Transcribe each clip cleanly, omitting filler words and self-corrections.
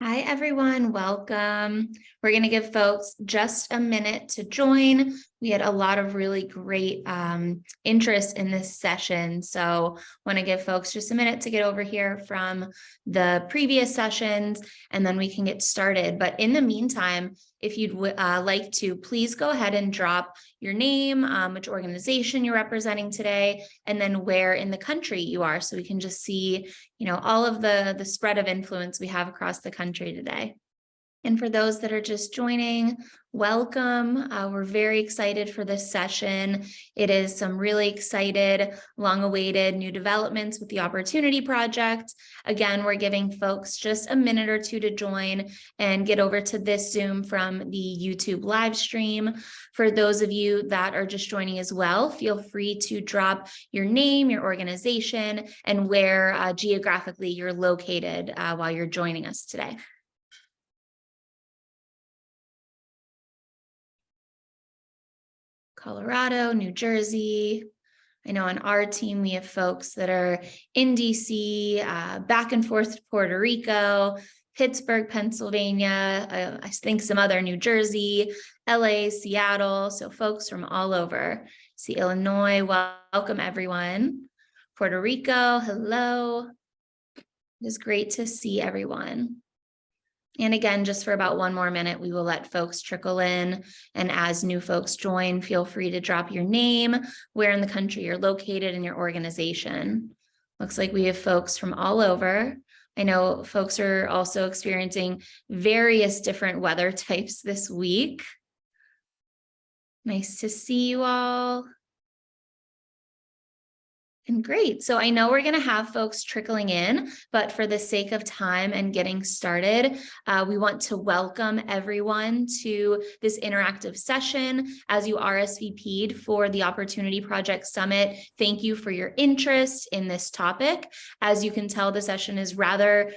Hi, everyone. Welcome. We're going to give folks just a minute to join. We had a lot of really great interest in this session. So want to give folks just a minute to get over here from the previous sessions, and then we can get started. But in the meantime, if you'd like to, please go ahead and drop your name, which organization you're representing today, and then where in the country you are, so we can just see, all of the spread of influence we have across the country today. And for those that are just joining, welcome. We're very excited for this session. It is some really excited, long-awaited new developments with the Opportunity Project. Again, we're giving folks just a minute or two to join and get over to this Zoom from the YouTube live stream. For those of you that are just joining as well, feel free to drop your name, your organization, and where geographically you're located while you're joining us today. Colorado, New Jersey. I know on our team, we have folks that are in DC, back and forth to Puerto Rico, Pittsburgh, Pennsylvania, I think some other New Jersey, LA, Seattle. So folks from all over. See Illinois, welcome everyone. Puerto Rico, hello. It is great to see everyone. And again, just for about one more minute, we will let folks trickle in. And as new folks join, feel free to drop your name, where in the country you're located, and your organization. Looks like we have folks from all over. I know folks are also experiencing various different weather types this week. Nice to see you all. And great. So I know we're going to have folks trickling in, but for the sake of time and getting started, we want to welcome everyone to this interactive session. As you RSVP'd for the Opportunity Project Summit, thank you for your interest in this topic. As you can tell, the session is rather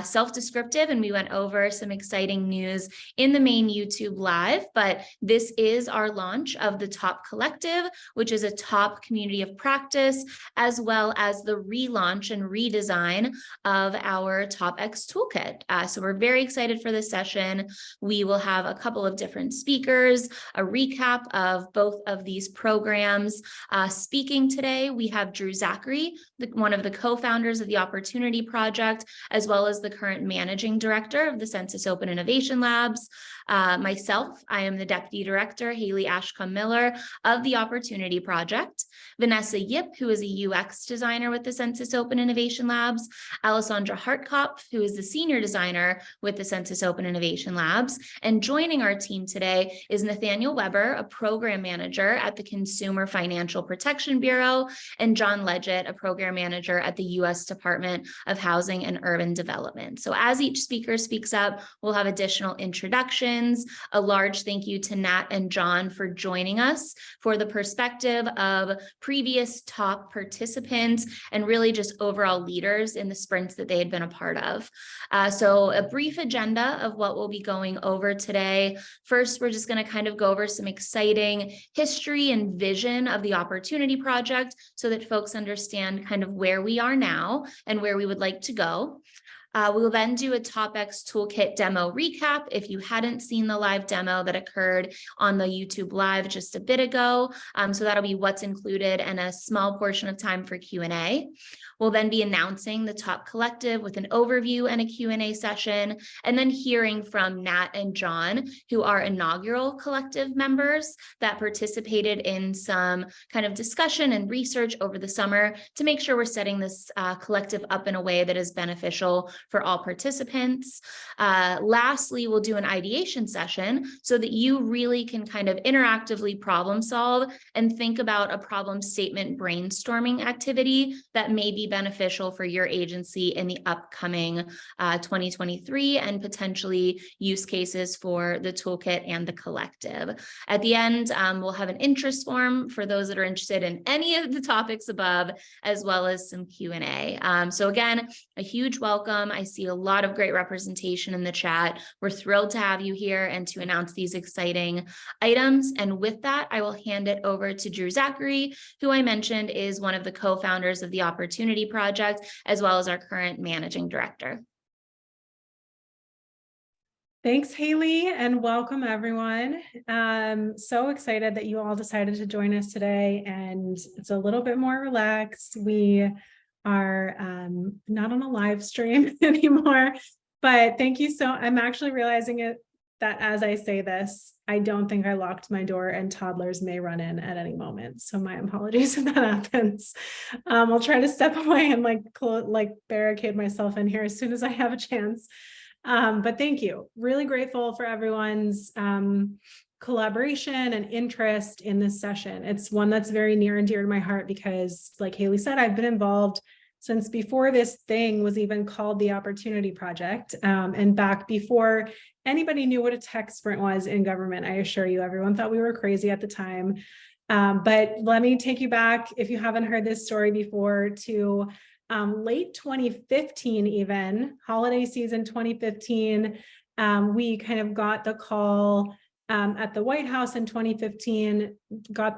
self-descriptive, and we went over some exciting news in the main YouTube Live, but this is our launch of the TOP Collective, which is a top community of practice, as well as the relaunch and redesign of our TOPx Toolkit. So we're very excited for this session. We will have a couple of different speakers, a recap of both of these programs. Speaking today, we have Drew Zachary, one of the co-founders of the Opportunity Project, as well as the current managing director of the Census Open Innovation Labs. Myself, I am the Deputy Director, Haley Ashcombe-Miller, of the Opportunity Project. Vanessa Yip, who is a UX designer with the Census Open Innovation Labs. Alessandra Hartkopf, who is the senior designer with the Census Open Innovation Labs. And joining our team today is Nathaniel Weber, a program manager at the Consumer Financial Protection Bureau, and John Leggett, a program manager at the U.S. Department of Housing and Urban Development. So as each speaker speaks up, we'll have additional introductions. A large thank you to Nat and John for joining us for the perspective of previous top participants and really just overall leaders in the sprints that they had been a part of. So a brief agenda of what we'll be going over today. First, we're just going to kind of go over some exciting history and vision of the Opportunity Project so that folks understand kind of where we are now and where we would like to go. We will then do a TOPx Toolkit demo recap if you hadn't seen the live demo that occurred on the YouTube Live just a bit ago. So that'll be what's included and a small portion of time for Q&A. We'll then be announcing the TOP Collective with an overview and a Q&A session, and then hearing from Nat and John, who are inaugural collective members that participated in some kind of discussion and research over the summer to make sure we're setting this collective up in a way that is beneficial for all participants. Lastly, we'll do an ideation session so that you really can kind of interactively problem solve and think about a problem statement brainstorming activity that may be beneficial for your agency in the upcoming 2023 and potentially use cases for the toolkit and the collective. At the end, we'll have an interest form for those that are interested in any of the topics above, as well as some Q&A. So again, a huge welcome. I see a lot of great representation in the chat. We're thrilled to have you here and to announce these exciting items. And with that, I will hand it over to Drew Zachary, who I mentioned is one of the co-founders of the Opportunity Project, as well as our current managing director. Thanks, Haley, and welcome everyone. So excited that you all decided to join us today, and it's a little bit more relaxed. We are not on a live stream anymore, but thank you. I'm actually realizing that as I say this, I don't think I locked my door and toddlers may run in at any moment. So my apologies if that happens. I'll try to step away and like barricade myself in here as soon as I have a chance. But thank you. Really grateful for everyone's collaboration and interest in this session. It's one that's very near and dear to my heart because, like Haley said, I've been involved since before this thing was even called the Opportunity Project, and back before anybody knew what a tech sprint was in government. I assure you, everyone thought we were crazy at the time. But let me take you back, if you haven't heard this story before, to late 2015, even holiday season 2015, we kind of got the call at the White House in 2015,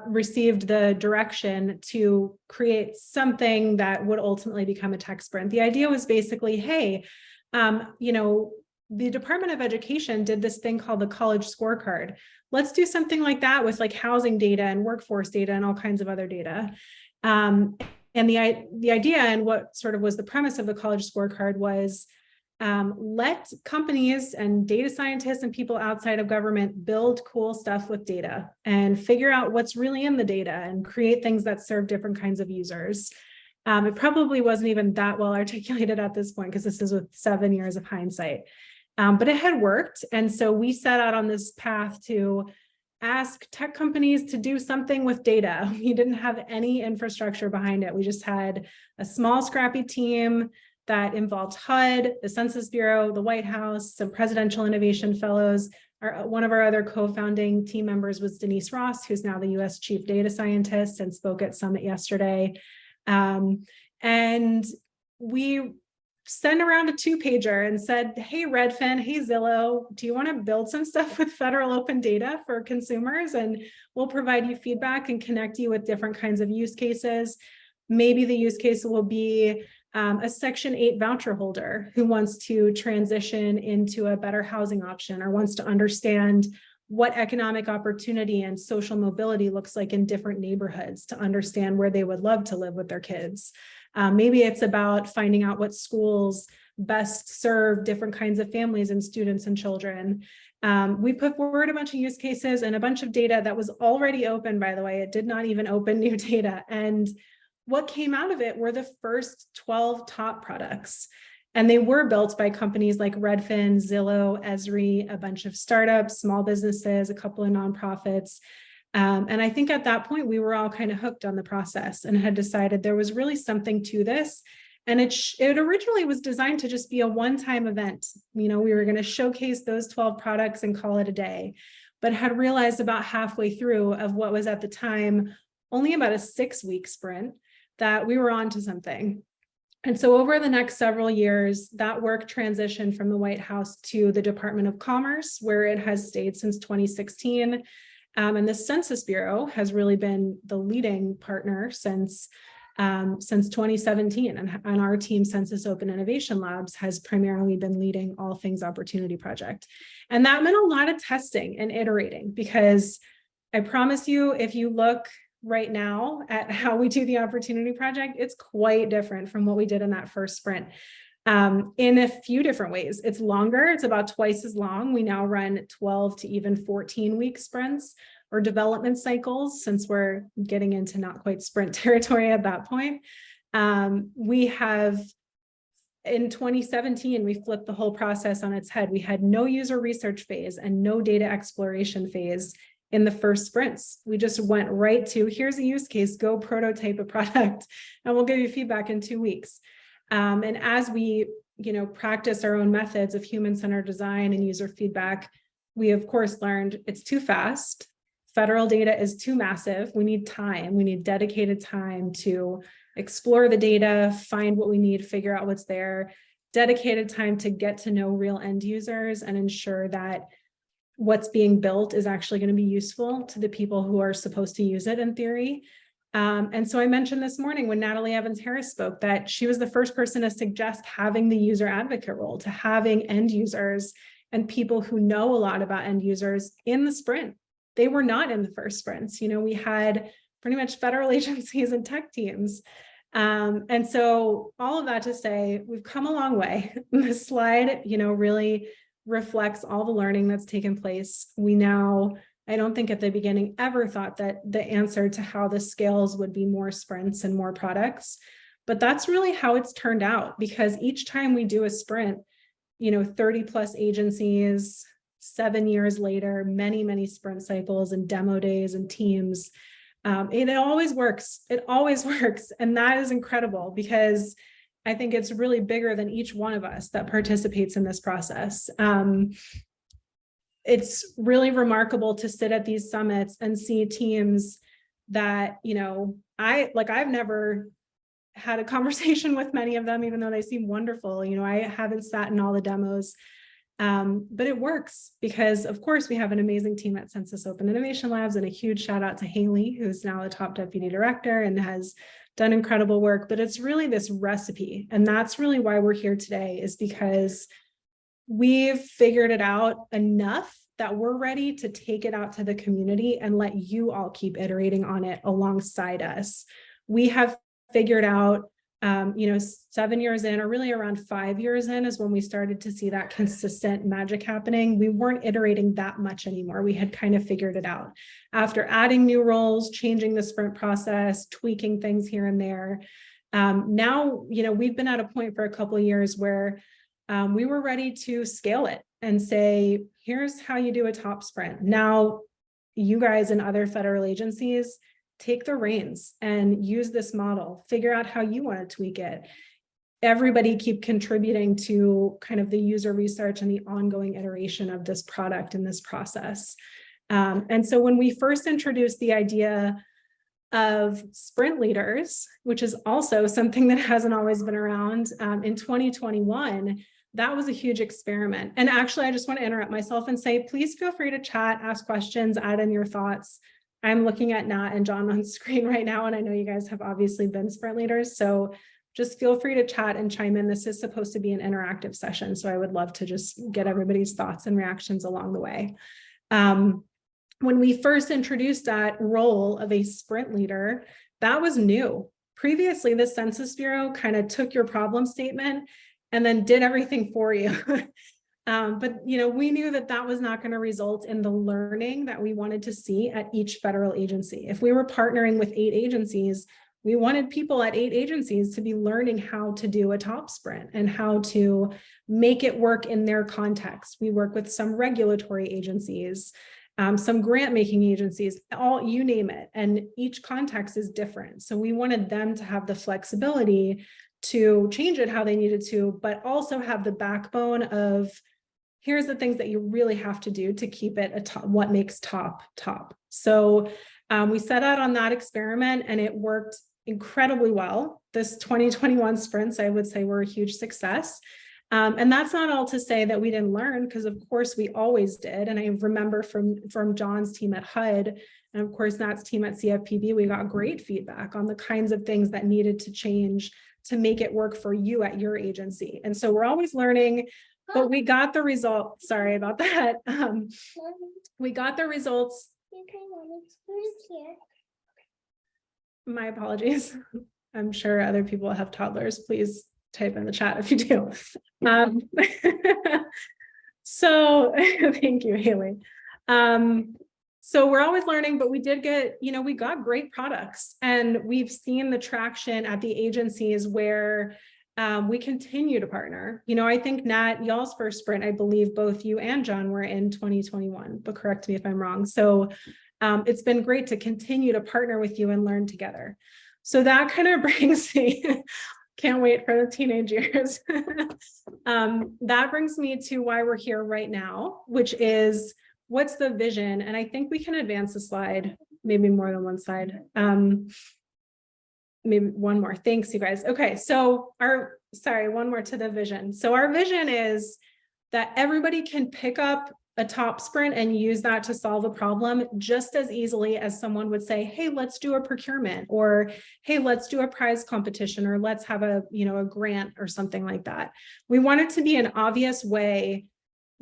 received the direction to create something that would ultimately become a tech sprint. The idea was basically, hey, the Department of Education did this thing called the college scorecard. Let's do something like that with like housing data and workforce data and all kinds of other data. And the idea and what sort of was the premise of the college scorecard was let companies and data scientists and people outside of government build cool stuff with data and figure out what's really in the data and create things that serve different kinds of users. It probably wasn't even that well articulated at this point because this is with 7 years of hindsight, but it had worked. And so we set out on this path to ask tech companies to do something with data. We didn't have any infrastructure behind it. We just had a small, scrappy team that involved HUD, the Census Bureau, the White House, some presidential innovation fellows. One of our other co-founding team members was Denise Ross, who's now the US Chief Data Scientist and spoke at Summit yesterday. And we sent around a 2-pager and said, hey, Redfin, hey, Zillow, do you want to build some stuff with federal open data for consumers? And we'll provide you feedback and connect you with different kinds of use cases. Maybe the use case will be a Section 8 voucher holder who wants to transition into a better housing option or wants to understand what economic opportunity and social mobility looks like in different neighborhoods to understand where they would love to live with their kids. Maybe it's about finding out what schools best serve different kinds of families and students and children. We put forward a bunch of use cases and a bunch of data that was already open, by the way. It did not even open new data. And what came out of it were the first 12 top products. And they were built by companies like Redfin, Zillow, Esri, a bunch of startups, small businesses, a couple of nonprofits. And I think at that point, we were all kind of hooked on the process and had decided there was really something to this. And it originally was designed to just be a one-time event. We were going to showcase those 12 products and call it a day, but had realized about halfway through of what was at the time only about a 6-week sprint that we were on to something. And so over the next several years, that work transitioned from the White House to the Department of Commerce, where it has stayed since 2016. And the Census Bureau has really been the leading partner since 2017. And our team, Census Open Innovation Labs, has primarily been leading all things Opportunity Project. And that meant a lot of testing and iterating, because I promise you, if you look right now at how we do the Opportunity Project, it's quite different from what we did in that first sprint. In a few different ways. It's longer, it's about twice as long. We now run 12 to even 14-week sprints or development cycles, since we're getting into not quite sprint territory at that point. We have, in 2017, we flipped the whole process on its head. We had no user research phase and no data exploration phase in the first sprints. We just went right to, here's a use case, go prototype a product, and we'll give you feedback in 2 weeks. And as we, practice our own methods of human-centered design and user feedback, we of course learned it's too fast. Federal data is too massive. We need time. We need dedicated time to explore the data, find what we need, figure out what's there, dedicated time to get to know real end users and ensure that what's being built is actually going to be useful to the people who are supposed to use it in theory. And so I mentioned this morning when Natalie Evans-Harris spoke that she was the first person to suggest having the user advocate role, to having end users and people who know a lot about end users in the sprint. They were not in the first sprints. We had pretty much federal agencies and tech teams. And so all of that to say, we've come a long way. This slide, really reflects all the learning that's taken place. We now, I don't think at the beginning ever thought that the answer to how this scales would be more sprints and more products, but that's really how it's turned out, because each time we do a sprint, 30 plus agencies, 7 years later, many, many sprint cycles and demo days and teams. It always works. It always works. And that is incredible, because I think it's really bigger than each one of us that participates in this process. It's really remarkable to sit at these summits and see teams that, I've never had a conversation with many of them, even though they seem wonderful. I haven't sat in all the demos. But it works because, of course, we have an amazing team at Census Open Innovation Labs, and a huge shout out to Haley, who's now the top deputy director and has done incredible work. But it's really this recipe. And that's really why we're here today, is because we've figured it out enough that we're ready to take it out to the community and let you all keep iterating on it alongside us. We have figured out 7 years in, or really around 5 years in, is when we started to see that consistent magic happening. We weren't iterating that much anymore. We had kind of figured it out after adding new roles, changing the sprint process, tweaking things here and there. Now, we've been at a point for a couple of years where we were ready to scale it and say, here's how you do a top sprint. Now, you guys and other federal agencies, take the reins and use this model, figure out how you want to tweak it. Everybody keep contributing to kind of the user research and the ongoing iteration of this product and this process. And so when we first introduced the idea of sprint leaders, which is also something that hasn't always been around, in 2021, that was a huge experiment. And actually, I just want to interrupt myself and say, please feel free to chat, ask questions, add in your thoughts. I'm looking at Nat and John on screen right now, and I know you guys have obviously been sprint leaders, so just feel free to chat and chime in. This is supposed to be an interactive session, so I would love to just get everybody's thoughts and reactions along the way. When we first introduced that role of a sprint leader, that was new. Previously, the Census Bureau kind of took your problem statement and then did everything for you. But we knew that that was not going to result in the learning that we wanted to see at each federal agency. If we were partnering with 8 agencies, we wanted people at 8 agencies to be learning how to do a top sprint and how to make it work in their context. We work with some regulatory agencies, some grant making agencies, you name it, and each context is different. So we wanted them to have the flexibility to change it how they needed to, but also have the backbone of, here's the things that you really have to do to keep it a top, what makes top. So we set out on that experiment, and it worked incredibly well. This 2021 sprints, I would say, were a huge success. And that's not all to say that we didn't learn, because of course we always did. And I remember from John's team at HUD, and of course Nat's team at CFPB, we got great feedback on the kinds of things that needed to change to make it work for you at your agency. And so we're always learning, but we got the result. Sorry about that. We got the results. My apologies. I'm sure other people have toddlers. Please type in the chat if you do. So thank you, Haley. So we're always learning, but we did get, we got great products, and we've seen the traction at the agencies where we continue to partner. I think Nat, y'all's first sprint, I believe both you and John were in 2021, but correct me if I'm wrong. So it's been great to continue to partner with you and learn together. So that kind of brings me, can't wait for the teenage years. That brings me to why we're here right now, which is, what's the vision? And I think we can advance the slide, maybe more than one slide. Maybe one more. Thanks, you guys. Okay, so one more to the vision. So our vision is that everybody can pick up a top sprint and use that to solve a problem just as easily as someone would say, hey, let's do a procurement, or hey, let's do a prize competition, or let's have a grant or something like that. We want it to be an obvious way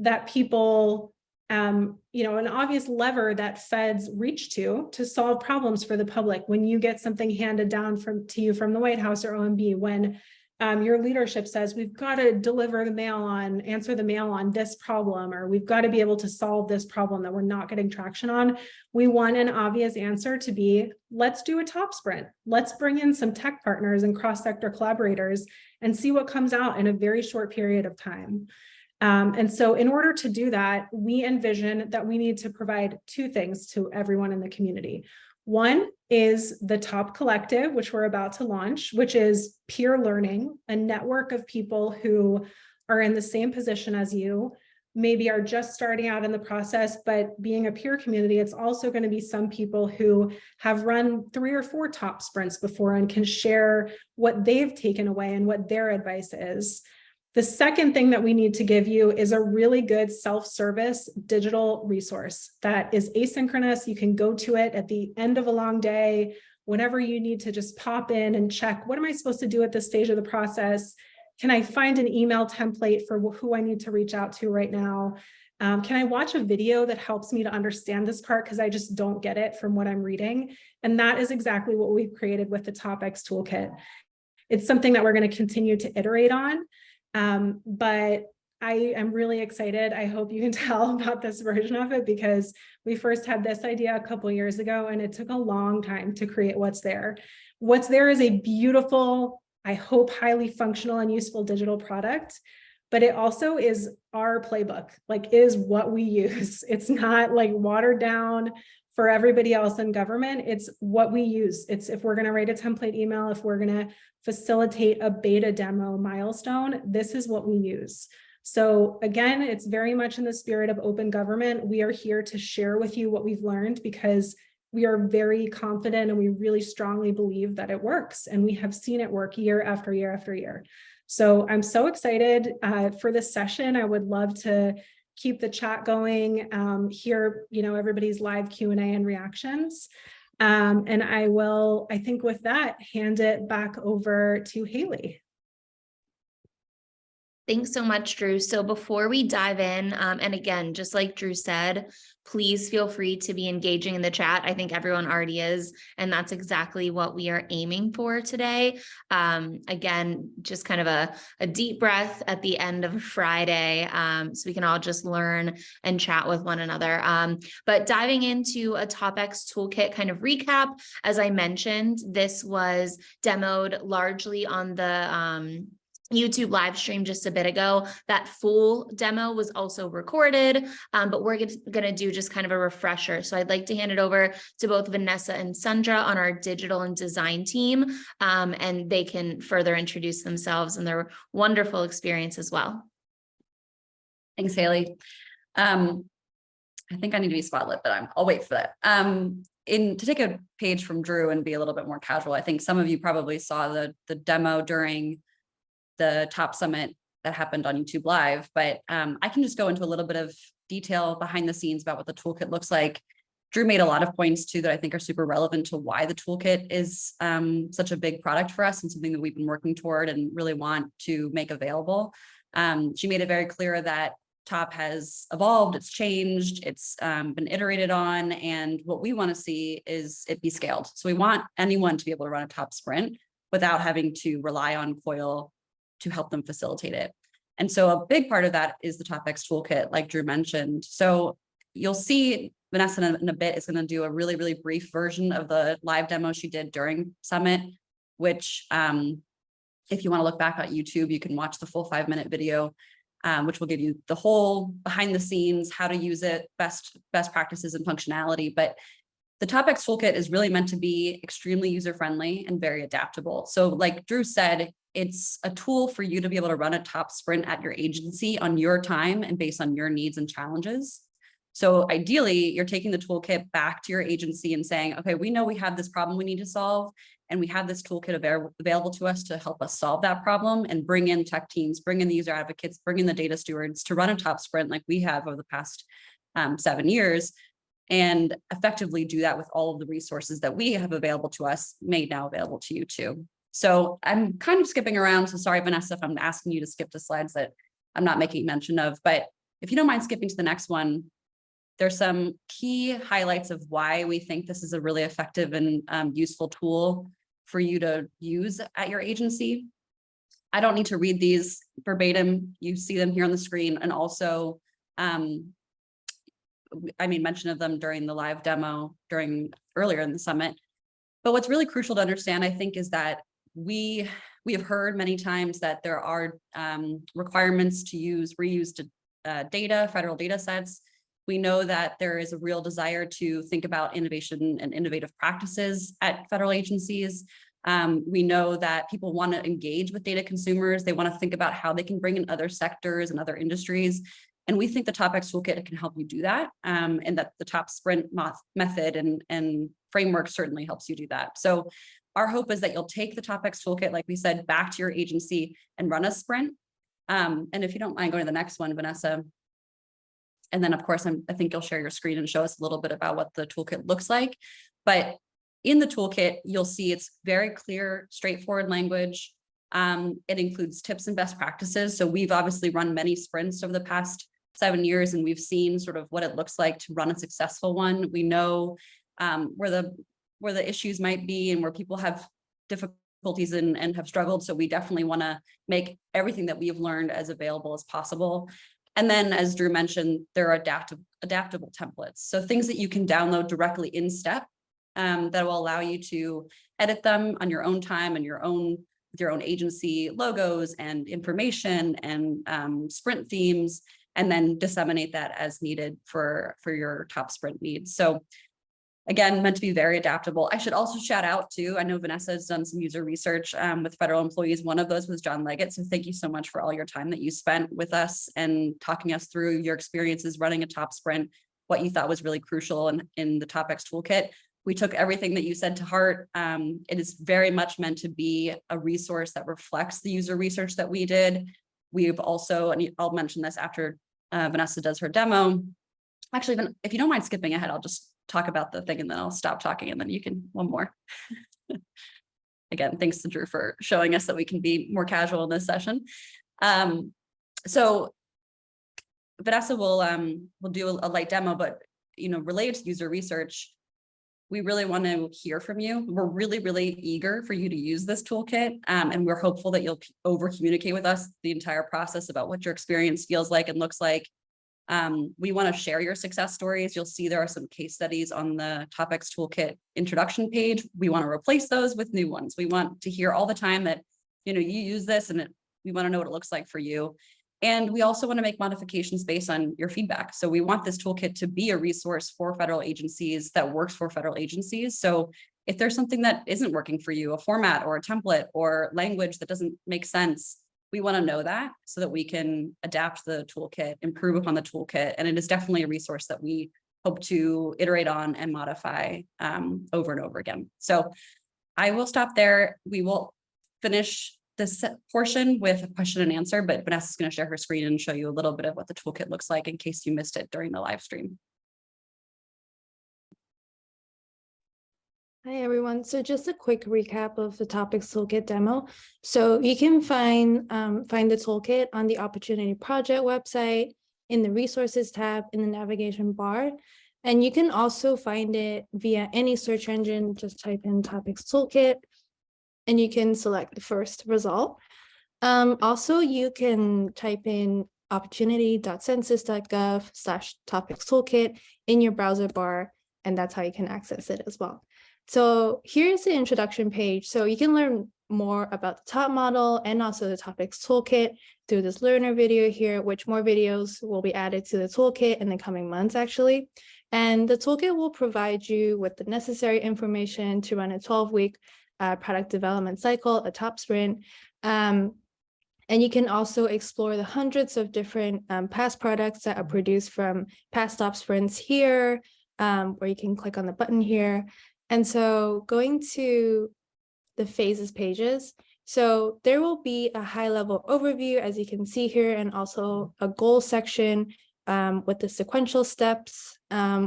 that people, you know, an obvious lever that feds reach to solve problems for the public. When you get something handed down to you from the White House or OMB, when your leadership says, we've got to answer the mail on this problem, or we've got to be able to solve this problem that we're not getting traction on. We want an obvious answer to be, let's do a top sprint. Let's bring in some tech partners and cross-sector collaborators and see what comes out in a very short period of time. And so in order to do that, we envision that we need to provide two things to everyone in the community. One is the Top Collective, which we're about to launch, which is peer learning, a network of people who are in the same position as you, maybe are just starting out in the process, but being a peer community, it's also going to be some people who have run 3 or 4 top sprints before and can share what they've taken away and what their advice is. The second thing that we need to give you is a really good self-service digital resource that is asynchronous. You can go to it at the end of a long day, whenever you need to just pop in and check, what am I supposed to do at this stage of the process? Can I find an email template for who I need to reach out to right now? Can I watch a video that helps me to understand this part because I just don't get it from what I'm reading? And that is exactly what we've created with the TOPx Toolkit. It's something that we're going to continue to iterate on. But I am really excited. I hope you can tell about this version of it, because we first had this idea a couple of years ago and it took a long time to create what's there. What's there is a beautiful, I hope, highly functional and useful digital product, but it also is our playbook, like is what we use. It's not like watered down for everybody else in government. It's what we use. It's if we're going to write a template email, if we're going to facilitate a beta demo milestone, this is what we use. So again, it's very much in the spirit of open government. We are here to share with you what we've learned because we are very confident and we really strongly believe that it works. And we have seen it work year after year after year. So I'm so excited for this session. I would love to keep the chat going, hear, you know, everybody's live Q&A and reactions. And I will, I think with that, hand it back over to Haley. Thanks so much, Drew. So before we dive in, and again, just like Drew said, please feel free to be engaging in the chat. I think everyone already is, and that's exactly what we are aiming for today. Again, just kind of a deep breath at the end of Friday, so we can all just learn and chat with one another. But diving into a TOPx Toolkit kind of recap, as I mentioned, this was demoed largely on the YouTube live stream just a bit ago. That full demo was also recorded, but we're going to do just kind of a refresher. So I'd like to hand it over to both Vanessa and Sandra on our digital and design team, and they can further introduce themselves and their wonderful experience as well. Thanks, Haley. I think I need to be spotlit, but I'll wait for that. To take a page from Drew and be a little bit more casual, I think some of you probably saw the demo during the Top Summit that happened on YouTube Live, but I can just go into a little bit of detail behind the scenes about what the toolkit looks like. Drew made a lot of points too that I think are super relevant to why the toolkit is such a big product for us and something that we've been working toward and really want to make available. She made it very clear that Top has evolved, it's changed, it's been iterated on, and what we want to see is it be scaled. So we want anyone to be able to run a Top sprint without having to rely on COIL to help them facilitate it. And so a big part of that is the TOPx Toolkit, like Drew mentioned. So you'll see Vanessa in a bit is going to do a really, really brief version of the live demo she did during Summit, which if you want to look back on YouTube, you can watch the full 5-minute video, which will give you the whole behind the scenes, how to use it, best practices and functionality. But the TOPx Toolkit is really meant to be extremely user-friendly and very adaptable. So like Drew said, it's a tool for you to be able to run a top sprint at your agency on your time and based on your needs and challenges. So ideally, you're taking the toolkit back to your agency and saying, okay, we know we have this problem we need to solve, and we have this toolkit available to us to help us solve that problem and bring in tech teams, bring in the user advocates, bring in the data stewards to run a top sprint like we have over the past 7 years, and effectively do that with all of the resources that we have available to us, made now available to you too. So I'm kind of skipping around. So sorry, Vanessa, if I'm asking you to skip to slides that I'm not making mention of, but if you don't mind skipping to the next one, there's some key highlights of why we think this is a really effective and useful tool for you to use at your agency. I don't need to read these verbatim. You see them here on the screen, and also I made mention of them during the live demo earlier in the summit. But what's really crucial to understand, I think, is that we have heard many times that there are requirements to use reused data, federal data sets. We know that there is a real desire to think about innovation and innovative practices at federal agencies. We know that people want to engage with data consumers. They want to think about how they can bring in other sectors and other industries. And we think the TOPx Toolkit can help you do that, and that the top sprint method and framework certainly helps you do that. So our hope is that you'll take the TOPx Toolkit, like we said, back to your agency and run a sprint. And if you don't mind going to the next one, Vanessa. And then, of course, I think you'll share your screen and show us a little bit about what the toolkit looks like. But in the toolkit, you'll see it's very clear, straightforward language. It includes tips and best practices. So we've obviously run many sprints over the past 7 years, and we've seen sort of what it looks like to run a successful one. We know where the issues might be and where people have difficulties and have struggled. So we definitely want to make everything that we have learned as available as possible. And then, as Drew mentioned, there are adaptable templates. So things that you can download directly in STEP that will allow you to edit them on your own time and with your own agency logos and information and sprint themes, and then disseminate that as needed for your top sprint needs. So again, meant to be very adaptable. I should also shout out to, I know Vanessa has done some user research with federal employees. One of those was John Leggett. So thank you so much for all your time that you spent with us and talking us through your experiences running a top sprint, what you thought was really crucial in the TOPx Toolkit. We took everything that you said to heart. It is very much meant to be a resource that reflects the user research that we did. We've also, and I'll mention this after Vanessa does her demo. Actually, if you don't mind skipping ahead, I'll just talk about the thing and then I'll stop talking and then you can one more. Again, thanks to Drew for showing us that we can be more casual in this session. So Vanessa will do a light demo, but related to user research, we really want to hear from you. We're really, really eager for you to use this toolkit, and we're hopeful that you'll over communicate with us the entire process about what your experience feels like and looks like. We want to share your success stories. You'll see there are some case studies on the TOPx Toolkit introduction page. We want to replace those with new ones. We want to hear all the time that you use this, and we want to know what it looks like for you. And we also want to make modifications based on your feedback. So we want this toolkit to be a resource for federal agencies that works for federal agencies. So if there's something that isn't working for you, a format or a template or language that doesn't make sense, we want to know that so that we can adapt the toolkit, improve upon the toolkit. And it is definitely a resource that we hope to iterate on and modify over and over again. So I will stop there. We will finish this portion with a question and answer, but Vanessa's going to share her screen and show you a little bit of what the toolkit looks like in case you missed it during the live stream. Hi, everyone. So just a quick recap of the TOPx Toolkit demo. So you can find the toolkit on the Opportunity Project website in the Resources tab in the navigation bar. And you can also find it via any search engine. Just type in TOPx Toolkit and you can select the first result. Also, you can type in opportunity.census.gov/TOPx Toolkit in your browser bar, and that's how you can access it as well. So here's the introduction page. So you can learn more about the top model and also the TOPx Toolkit through this learner video here, which more videos will be added to the toolkit in the coming months, actually. And the toolkit will provide you with the necessary information to run a 12-week product development cycle, a top sprint. And you can also explore the hundreds of different past products that are produced from past top sprints here, where you can click on the button here. And so going to the phases pages, so there will be a high-level overview, as you can see here, and also a goal section with the sequential steps,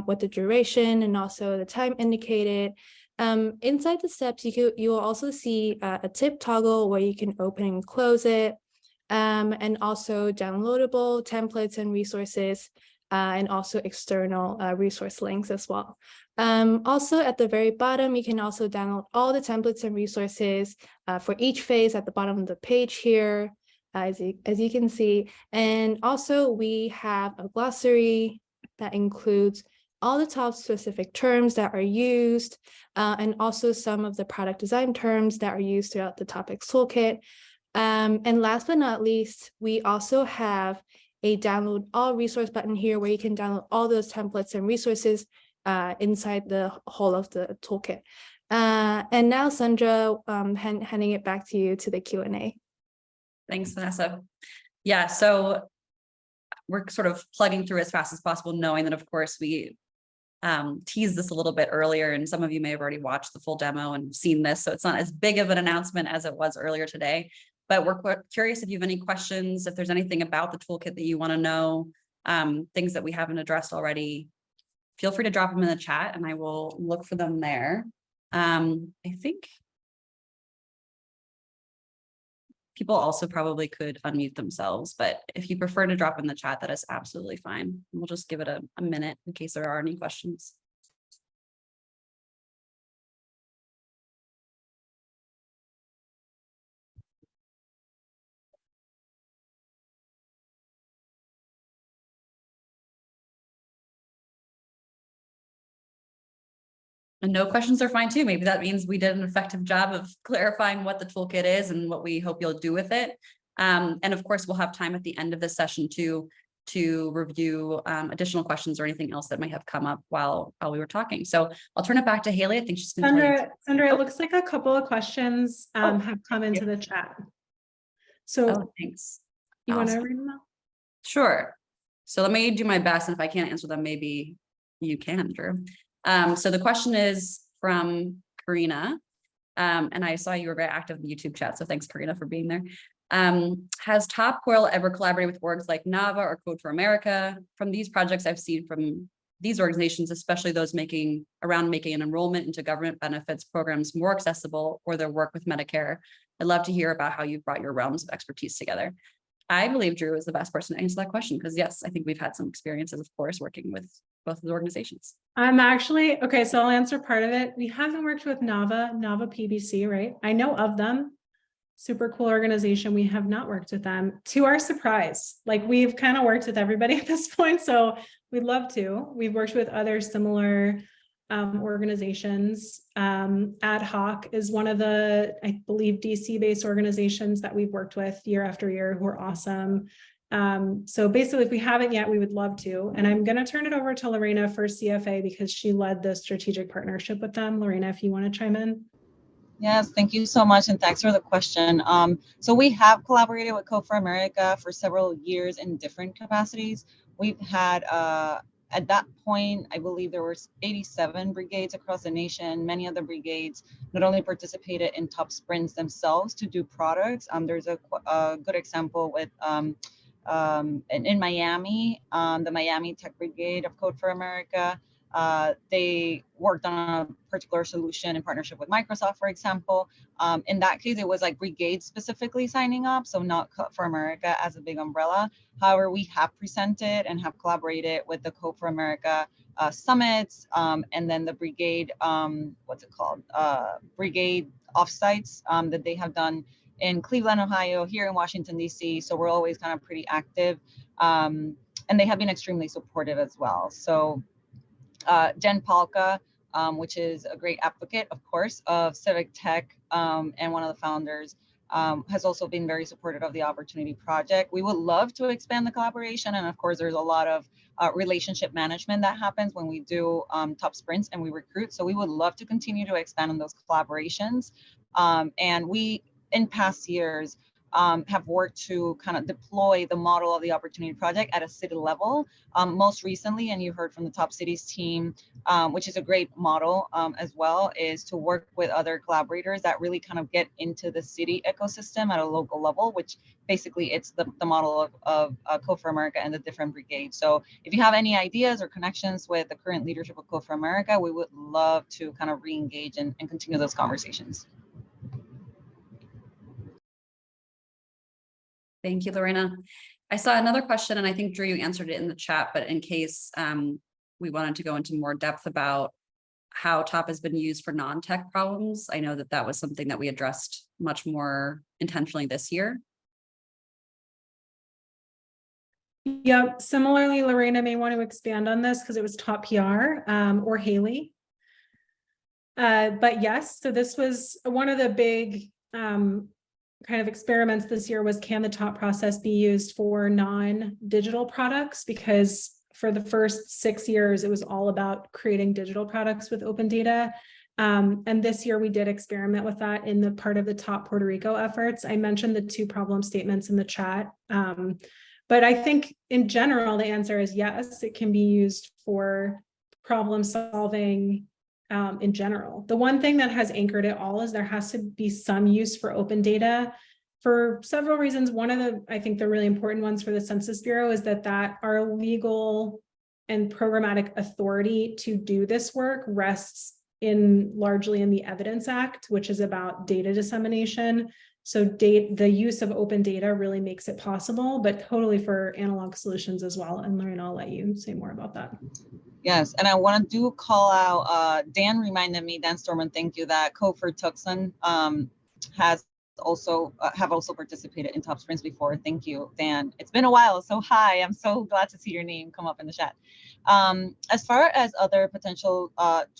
with the duration, and also the time indicated. Inside the steps, you will also see a tip toggle where you can open and close it. and also downloadable templates and resources, and also external resource links as well. Also at the very bottom, you can also download all the templates and resources for each phase at the bottom of the page here, as you can see. And also we have a glossary that includes all the top specific terms that are used, and also some of the product design terms that are used throughout the TOPx Toolkit. And last but not least, we also have a download all resource button here where you can download all those templates and resources inside the whole of the toolkit. And now, Sandra, handing it back to you to the Q&A. Thanks, Vanessa. Yeah, so we're sort of plugging through as fast as possible, knowing that, of course, we teased this a little bit earlier, and some of you may have already watched the full demo and seen this, so it's not as big of an announcement as it was earlier today. But we're curious if you have any questions, if there's anything about the toolkit that you want to know, things that we haven't addressed already, feel free to drop them in the chat and I will look for them there. I think people also probably could unmute themselves, but if you prefer to drop in the chat, that is absolutely fine. We'll just give it a minute in case there are any questions. And no questions are fine too. Maybe that means we did an effective job of clarifying what the toolkit is and what we hope you'll do with it. And of course, we'll have time at the end of this session to review additional questions or anything else that might have come up while we were talking. So I'll turn it back to Haley. I think she's going to tell you. Sandra, it looks like a couple of questions have come into the chat. So thanks. You want to read them out? Sure. So let me do my best. And if I can't answer them, maybe you can, Drew. So the question is from Karina, and I saw you were very active in the YouTube chat, so thanks, Karina, for being there. Has TopCoil ever collaborated with orgs like NAVA or Code for America? From these projects I've seen from these organizations, especially those making an enrollment into government benefits programs more accessible, or their work with Medicare. I'd love to hear about how you've brought your realms of expertise together. I believe Drew is the best person to answer that question because, yes, I think we've had some experiences, of course, working with both of the organizations. I'm actually, okay, so I'll answer part of it. We haven't worked with NAVA PBC, right? I know of them. Super cool organization. We have not worked with them, to our surprise. Like, we've kind of worked with everybody at this point, so we'd love to. We've worked with other similar organizations. Ad hoc is one of the, I believe, DC-based organizations that we've worked with year after year, who are awesome. So basically, if we haven't yet, we would love to. And I'm going to turn it over to Lorena for CFA because she led the strategic partnership with them. Lorena, if you want to chime in. Yes, thank you so much, and thanks for the question. So we have collaborated with Code for America for several years in different capacities. We've had, at that point, I believe there were 87 brigades across the nation. Many of the brigades not only participated in top sprints themselves to do products. There's a good example with in Miami, the Miami Tech Brigade of Code for America. They worked on a particular solution in partnership with Microsoft, for example. In that case, it was like brigades specifically signing up, so not Code for America as a big umbrella. However, we have presented and have collaborated with the Code for America summits, and then the brigade, brigade offsites that they have done in Cleveland, Ohio, here in Washington, D.C. So we're always kind of pretty active, and they have been extremely supportive as well. So Jen Palka, which is a great advocate, of course, of civictech, and one of the founders, has also been very supportive of the Opportunity Project. We would love to expand the collaboration. And of course, there's a lot of relationship management that happens when we do top sprints and we recruit. So we would love to continue to expand on those collaborations. And we, in past years, have worked to kind of deploy the model of the Opportunity Project at a city level. Most recently, and you heard from the Top Cities team, which is a great model as well, is to work with other collaborators that really kind of get into the city ecosystem at a local level, which basically it's the model of Code for America and the different brigades. So if you have any ideas or connections with the current leadership of Code for America, we would love to kind of re-engage and continue those conversations. Thank you, Lorena. I saw another question, and I think Drew, you answered it in the chat, but in case we wanted to go into more depth about how TOP has been used for non-tech problems. I know that that was something that we addressed much more intentionally this year. Yeah, similarly, Lorena may want to expand on this because it was Top PR or Haley. But yes, so this was one of the big kind of experiments this year was, can the TOP process be used for non-digital products? Because for the first 6 years, it was all about creating digital products with open data. And this year we did experiment with that in the part of the TOP Puerto Rico efforts. I mentioned the 2 problem statements in the chat. But I think in general, the answer is yes, it can be used for problem solving in general. The one thing that has anchored it all is there has to be some use for open data for several reasons. One of the, I think the really important ones for the Census Bureau is that our legal and programmatic authority to do this work rests largely in the Evidence Act, which is about data dissemination. So the use of open data really makes it possible, but totally for analog solutions as well. And Lorena, I'll let you say more about that. Yes, and I want to call out, Dan reminded me, Dan Storman, thank you, that Code for Tucson has also participated in Top Sprints before. Thank you, Dan. It's been a while, so hi, I'm so glad to see your name come up in the chat. As far as other potential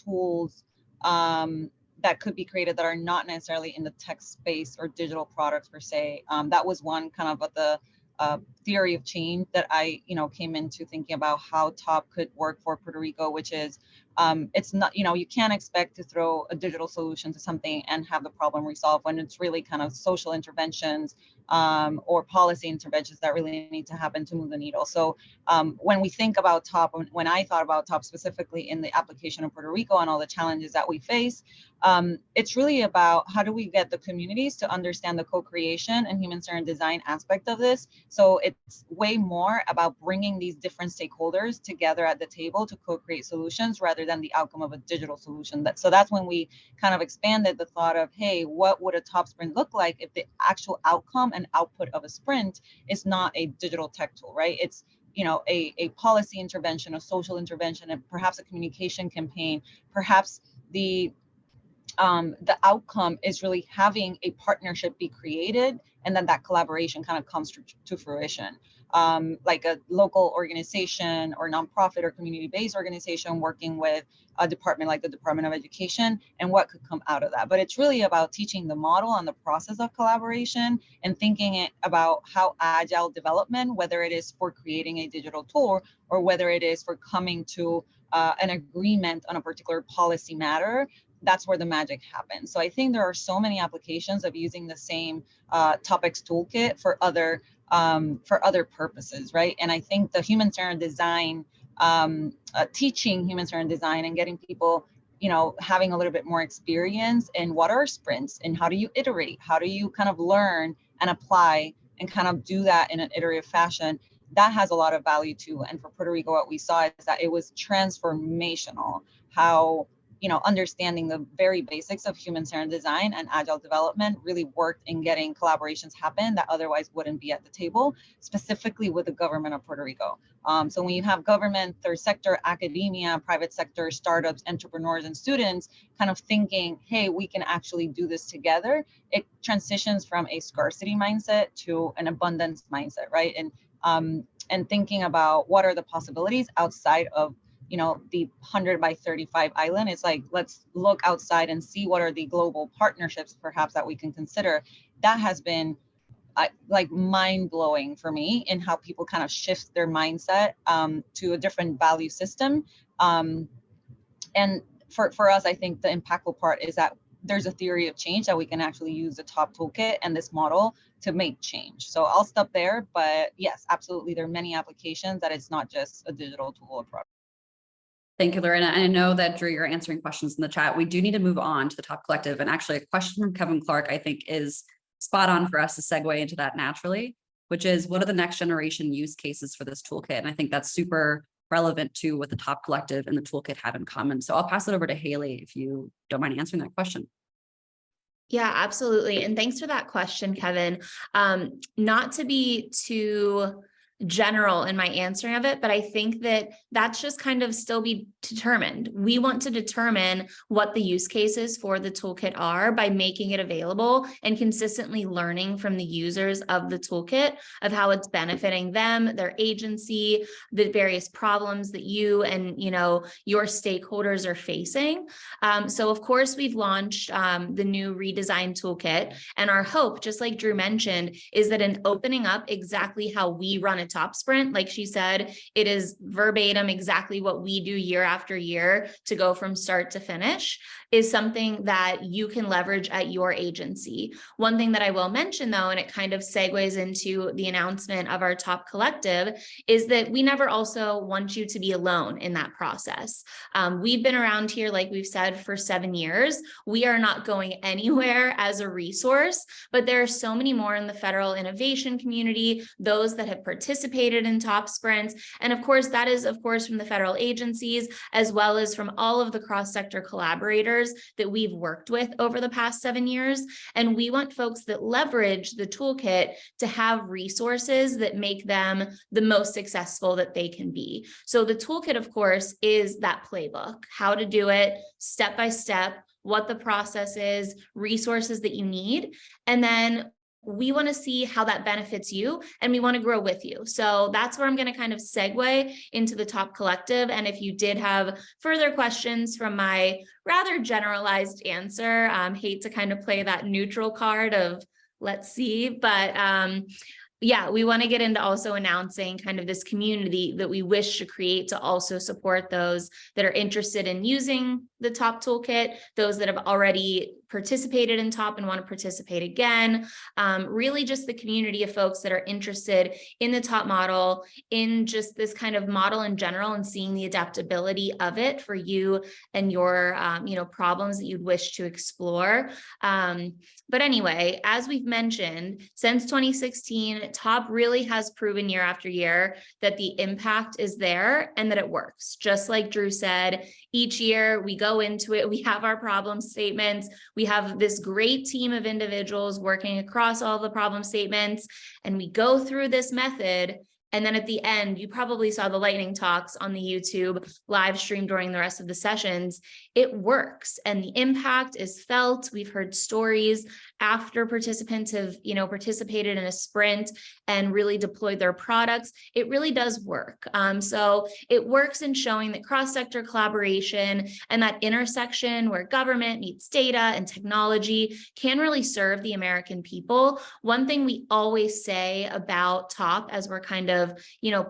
tools that could be created that are not necessarily in the tech space or digital products per se, that was one kind of the theory of change that I, came into thinking about how TOP could work for Puerto Rico, which is it's not, you can't expect to throw a digital solution to something and have the problem resolved when it's really kind of social interventions or policy interventions that really need to happen to move the needle. So when we think about TOP, when I thought about TOP specifically in the application of Puerto Rico and all the challenges that we face, it's really about how do we get the communities to understand the co-creation and human-centered design aspect of this. So it's way more about bringing these different stakeholders together at the table to co-create solutions rather than the outcome of a digital solution. So that's when we kind of expanded the thought of, hey, what would a TOP sprint look like if the actual outcome and output of a sprint is not a digital tech tool, right? It's a policy intervention, a social intervention, and perhaps a communication campaign. Perhaps the outcome is really having a partnership be created, and then that collaboration kind of comes to fruition. Like a local organization or nonprofit or community-based organization working with a department like the Department of Education, and what could come out of that. But it's really about teaching the model on the process of collaboration and thinking about how agile development, whether it is for creating a digital tool or whether it is for coming to an agreement on a particular policy matter, that's where the magic happens. So I think there are so many applications of using the same TOPx Toolkit for other purposes, right? And I think the human-centered design, teaching human-centered design and getting people, having a little bit more experience in what are sprints and how do you iterate, how do you kind of learn and apply and kind of do that in an iterative fashion, that has a lot of value too. And for Puerto Rico, what we saw is that it was transformational, how understanding the very basics of human-centered design and agile development really worked in getting collaborations happen that otherwise wouldn't be at the table, specifically with the government of Puerto Rico. So when you have government, third sector, academia, private sector, startups, entrepreneurs, and students kind of thinking, hey, we can actually do this together, it transitions from a scarcity mindset to an abundance mindset, right? And thinking about what are the possibilities outside of the 100 by 35 island. It's like, let's look outside and see what are the global partnerships perhaps that we can consider. That has been like mind-blowing for me in how people kind of shift their mindset to a different value system. And for us, I think the impactful part is that there's a theory of change that we can actually use the TOP toolkit and this model to make change. So I'll stop there, but yes, absolutely. There are many applications that it's not just a digital tool or product. Thank you, Lorena. And I know that Drew, you're answering questions in the chat. We do need to move on to the TOP Collective. And actually a question from Kevin Clark, I think is spot on for us to segue into that naturally, which is what are the next generation use cases for this toolkit? And I think that's super relevant to what the TOP Collective and the toolkit have in common. So I'll pass it over to Haley if you don't mind answering that question. Yeah, absolutely. And thanks for that question, Kevin. Not to be too general in my answering of it, but I think that that's just kind of still be determined. We want to determine what the use cases for the toolkit are by making it available and consistently learning from the users of the toolkit of how it's benefiting them, their agency, the various problems that you and your stakeholders are facing. So of course, we've launched the new redesigned toolkit, and our hope, just like Drew mentioned, is that in opening up exactly how we run a top sprint, like she said, it is verbatim exactly what we do year after year to go from start to finish, is something that you can leverage at your agency. One thing that I will mention though, and it kind of segues into the announcement of our top collective, is that we never also want you to be alone in that process. We've been around here, like we've said, for 7 years. We are not going anywhere as a resource, but there are so many more in the federal innovation community, those that have participated in top sprints. And of course, that is, of course, from the federal agencies, as well as from all of the cross-sector collaborators that we've worked with over the past 7 years. And we want folks that leverage the toolkit to have resources that make them the most successful that they can be. So the toolkit, of course, is that playbook, how to do it step by step, what the process is, resources that you need. And then we want to see how that benefits you, and we want to grow with you. So that's where I'm going to kind of segue into the top collective. And if you did have further questions from my rather generalized answer, hate to kind of play that neutral card of let's see, but yeah, we want to get into also announcing kind of this community that we wish to create to also support those that are interested in using the top toolkit, those that have already participated in top and want to participate again, really just the community of folks that are interested in the top model, in just this kind of model in general, and seeing the adaptability of it for you and your problems that you'd wish to explore. But anyway, as we've mentioned, since 2016, top really has proven year after year that the impact is there and that it works. Just like Drew said, each year we go into it, we have our problem statements, we have this great team of individuals working across all the problem statements, and we go through this method. And then at the end, you probably saw the lightning talks on the YouTube live stream during the rest of the sessions. It works and the impact is felt. We've heard stories after participants have, participated in a sprint and really deployed their products. It really does work. So it works in showing that cross-sector collaboration and that intersection where government meets data and technology can really serve the American people. One thing we always say about TOP as we're kind of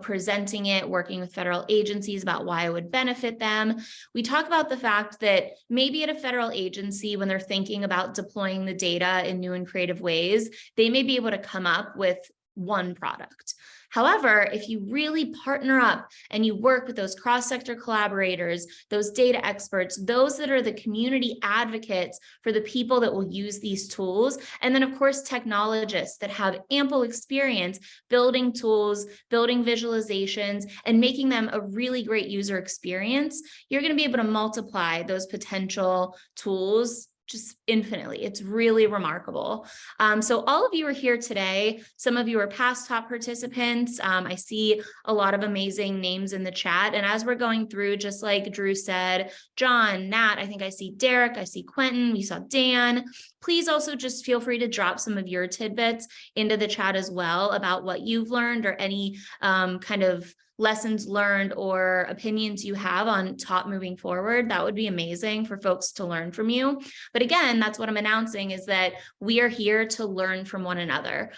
presenting it, working with federal agencies about why it would benefit them. We talk about the fact that maybe at a federal agency, when they're thinking about deploying the data in new and creative ways, they may be able to come up with one product. However, if you really partner up and you work with those cross-sector collaborators, those data experts, those that are the community advocates for the people that will use these tools, and then of course, technologists that have ample experience building tools, building visualizations, and making them a really great user experience, you're going to be able to multiply those potential tools just infinitely. It's really remarkable. So all of you are here today. Some of you are past top participants. I see a lot of amazing names in the chat. And as we're going through, just like Drew said, John, Nat, I think I see Derek, I see Quentin, we saw Dan. Please also just feel free to drop some of your tidbits into the chat as well about what you've learned or any kind of lessons learned or opinions you have on top moving forward. That would be amazing for folks to learn from you. But again, that's what I'm announcing, is that we are here to learn from one another.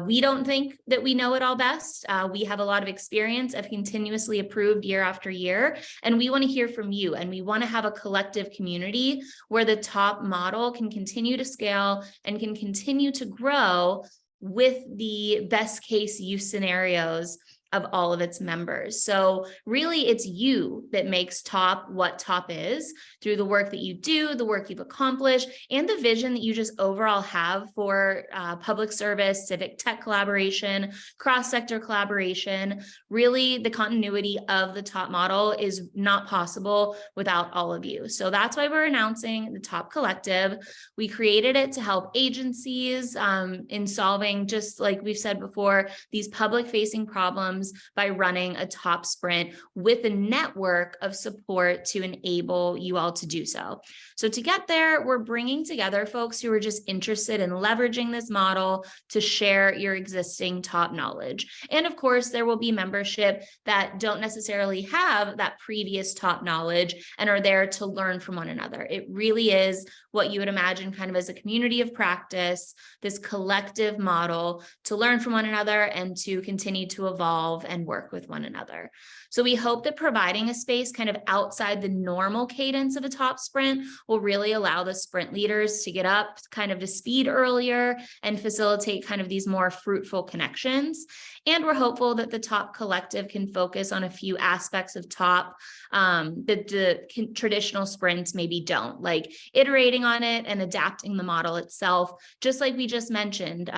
We don't think that we know it all best. We have a lot of experience, have continuously improved year after year, and we want to hear from you. And we want to have a collective community where the top model can continue to scale and can continue to grow with the best case use scenarios of all of its members. So really it's you that makes TOP what TOP is through the work that you do, the work you've accomplished, and the vision that you just overall have for public service, civic tech collaboration, cross-sector collaboration. Really, the continuity of the TOP model is not possible without all of you. So that's why we're announcing the TOP Collective. We created it to help agencies in solving, just like we've said before, these public-facing problems by running a TOP sprint with a network of support to enable you all to do so. So to get there, we're bringing together folks who are just interested in leveraging this model to share your existing TOP knowledge. And of course, there will be membership that don't necessarily have that previous TOP knowledge and are there to learn from one another. It really is what you would imagine kind of as a community of practice, this collective model to learn from one another and to continue to evolve and work with one another. So we hope that providing a space kind of outside the normal cadence of a TOP sprint will really allow the sprint leaders to get up kind of to speed earlier and facilitate kind of these more fruitful connections. And we're hopeful that the TOP Collective can focus on a few aspects of TOP that the traditional sprints maybe don't, like iterating on it and adapting the model itself, just like we just mentioned.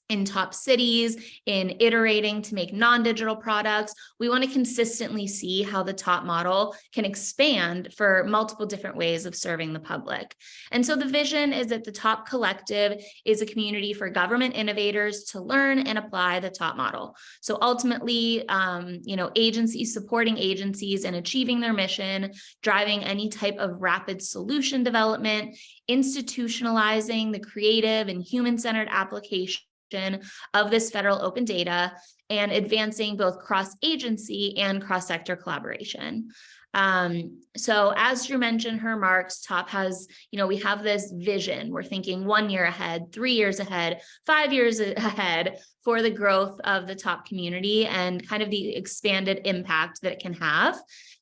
In top cities, in iterating to make non-digital products, we want to consistently see how the TOP model can expand for multiple different ways of serving the public. And so the vision is that the TOP Collective is a community for government innovators to learn and apply the TOP model. So ultimately, agencies supporting agencies and achieving their mission, driving any type of rapid solution development, institutionalizing the creative and human-centered application of this federal open data, and advancing both cross-agency and cross-sector collaboration. So as Drew mentioned, her remarks, TOP has, we have this vision. We're thinking 1 year ahead, 3 years ahead, 5 years ahead for the growth of the TOP community and kind of the expanded impact that it can have.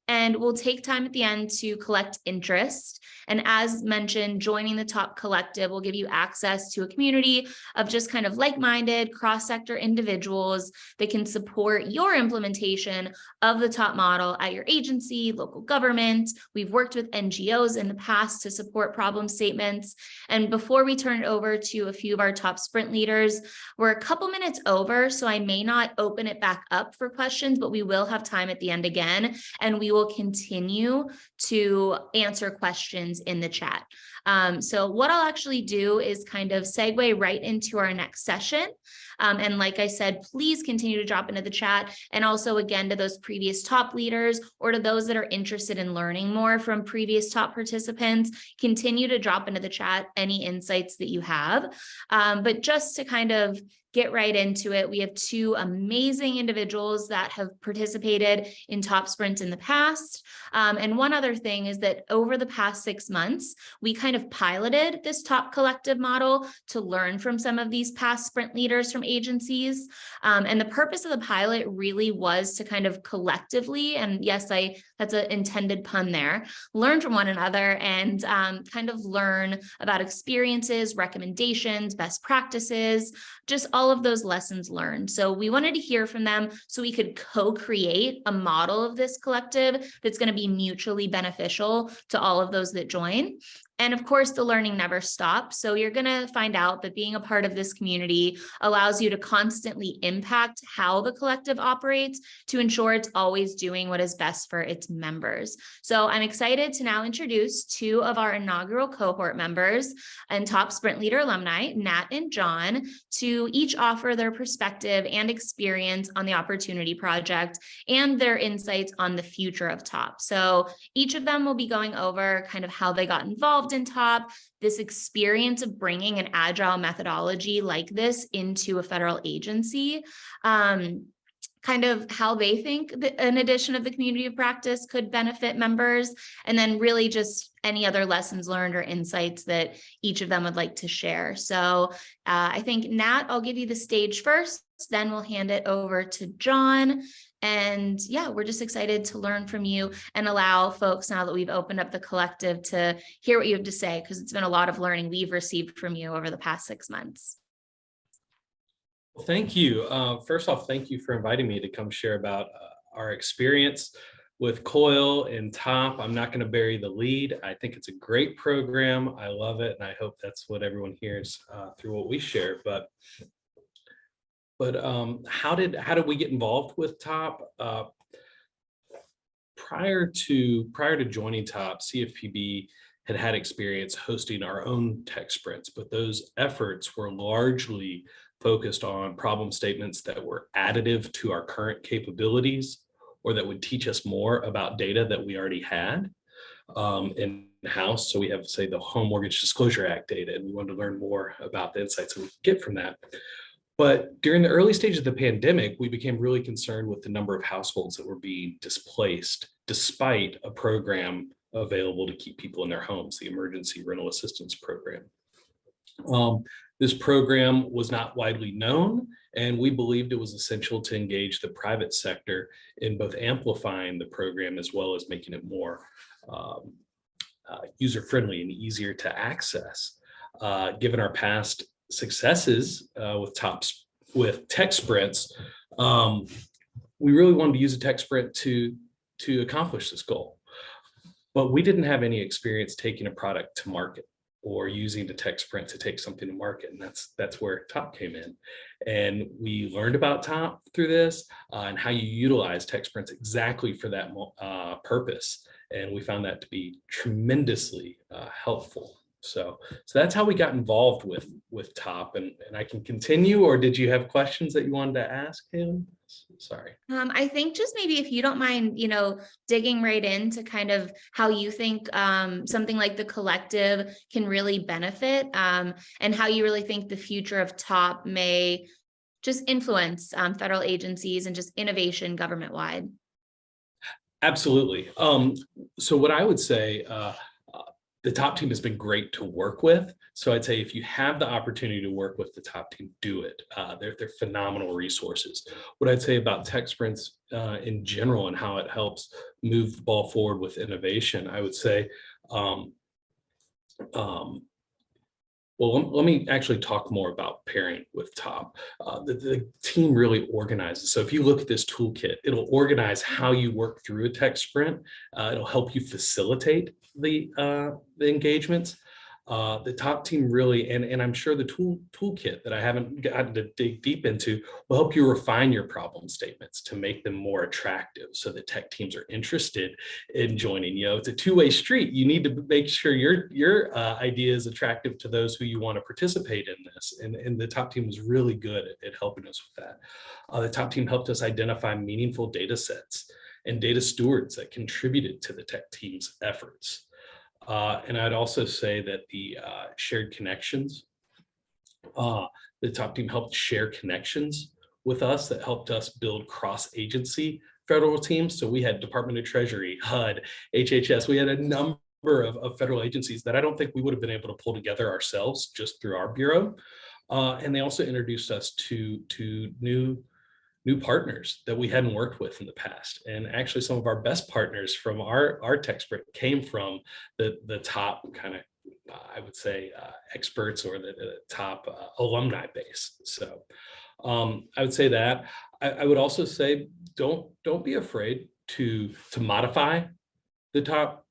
And we'll take time at the end to collect interest. And as mentioned, joining the TOP Collective will give you access to a community of just kind of like-minded cross-sector individuals that can support your implementation of the TOP model at your agency, local government. We've worked with NGOs in the past to support problem statements. And before we turn it over to a few of our TOP sprint leaders, we're a couple minutes over, so I may not open it back up for questions, but we will have time at the end again, and we will continue to answer questions in the chat. So what I'll actually do is kind of segue right into our next session. And like I said, please continue to drop into the chat. And also, again, to those previous TOP leaders or to those that are interested in learning more from previous TOP participants, continue to drop into the chat any insights that you have. But just to kind of get right into it, we have two amazing individuals that have participated in TOP sprints in the past. And one other thing is that over the past 6 months, we kind of piloted this TOP collective model to learn from some of these past sprint leaders from agencies. And the purpose of the pilot really was to kind of collectively, and yes, that's an intended pun there, learn from one another and kind of learn about experiences, recommendations, best practices, just all of those lessons learned. So we wanted to hear from them so we could co-create a model of this collective that's going to be mutually beneficial to all of those that join. And of course, the learning never stops. So you're going to find out that being a part of this community allows you to constantly impact how the collective operates to ensure it's always doing what is best for its members. So I'm excited to now introduce two of our inaugural cohort members and TOP Sprint Leader alumni, Nat and John, to each offer their perspective and experience on the Opportunity Project and their insights on the future of TOP. So each of them will be going over kind of how they got involved in TOP, this experience of bringing an agile methodology like this into a federal agency, kind of how they think that an addition of the community of practice could benefit members, and then really just any other lessons learned or insights that each of them would like to share. So I think, Nat, I'll give you the stage first, then we'll hand it over to John. And yeah, we're just excited to learn from you and allow folks, now that we've opened up the collective, to hear what you have to say, because it's been a lot of learning we've received from you over the past 6 months. Well, thank you. First off, thank you for inviting me to come share about our experience with COIL and TOP. I'm not going to bury the lead. I think it's a great program. I love it, and I hope that's what everyone hears through what we share. But how did we get involved with TOP? Prior to joining TOP, CFPB had experience hosting our own tech sprints, but those efforts were largely focused on problem statements that were additive to our current capabilities, or that would teach us more about data that we already had in-house. So we have, say, the Home Mortgage Disclosure Act data, and we wanted to learn more about the insights that we could get from that. But during the early stages of the pandemic, we became really concerned with the number of households that were being displaced, despite a program available to keep people in their homes, the Emergency Rental Assistance Program. This program was not widely known, and we believed it was essential to engage the private sector in both amplifying the program as well as making it more user-friendly and easier to access. Given our past successes with tech sprints, we really wanted to use a tech sprint to accomplish this goal. But we didn't have any experience taking a product to market or using the tech sprint to take something to market. And that's where TOP came in. And we learned about TOP through this and how you utilize tech sprints exactly for that purpose. And we found that to be tremendously helpful. So that's how we got involved with TOP, and I can continue, or did you have questions that you wanted to ask him? Sorry. I think just maybe if you don't mind, digging right into kind of how you think something like the collective can really benefit, and how you really think the future of TOP may just influence federal agencies and just innovation government-wide. Absolutely. So what I would say, the TOP team has been great to work with. So I'd say if you have the opportunity to work with the TOP team, do it. They're phenomenal resources. What I'd say about tech sprints in general and how it helps move the ball forward with innovation, I would say, well, let me actually talk more about pairing with TOP. The team really organizes. So if you look at this toolkit, it'll organize how you work through a tech sprint. It'll help you facilitate the engagements. The TOP team really, and I'm sure the toolkit that I haven't gotten to dig deep into will help you refine your problem statements to make them more attractive so that tech teams are interested in joining. It's a two-way street. You need to make sure your idea is attractive to those who you want to participate in this. And the TOP team was really good at helping us with that. The TOP team helped us identify meaningful data sets and data stewards that contributed to the tech team's efforts. And I'd also say that the shared connections, the TOP team helped share connections with us that helped us build cross-agency federal teams. So we had Department of Treasury, HUD, HHS. We had a number of federal agencies that I don't think we would have been able to pull together ourselves just through our bureau. And they also introduced us to new partners that we hadn't worked with in the past. And actually some of our best partners from our tech sprint came from the top kind of, I would say, experts or the top alumni base. So I would say that. I would also say, don't be afraid to modify the TOP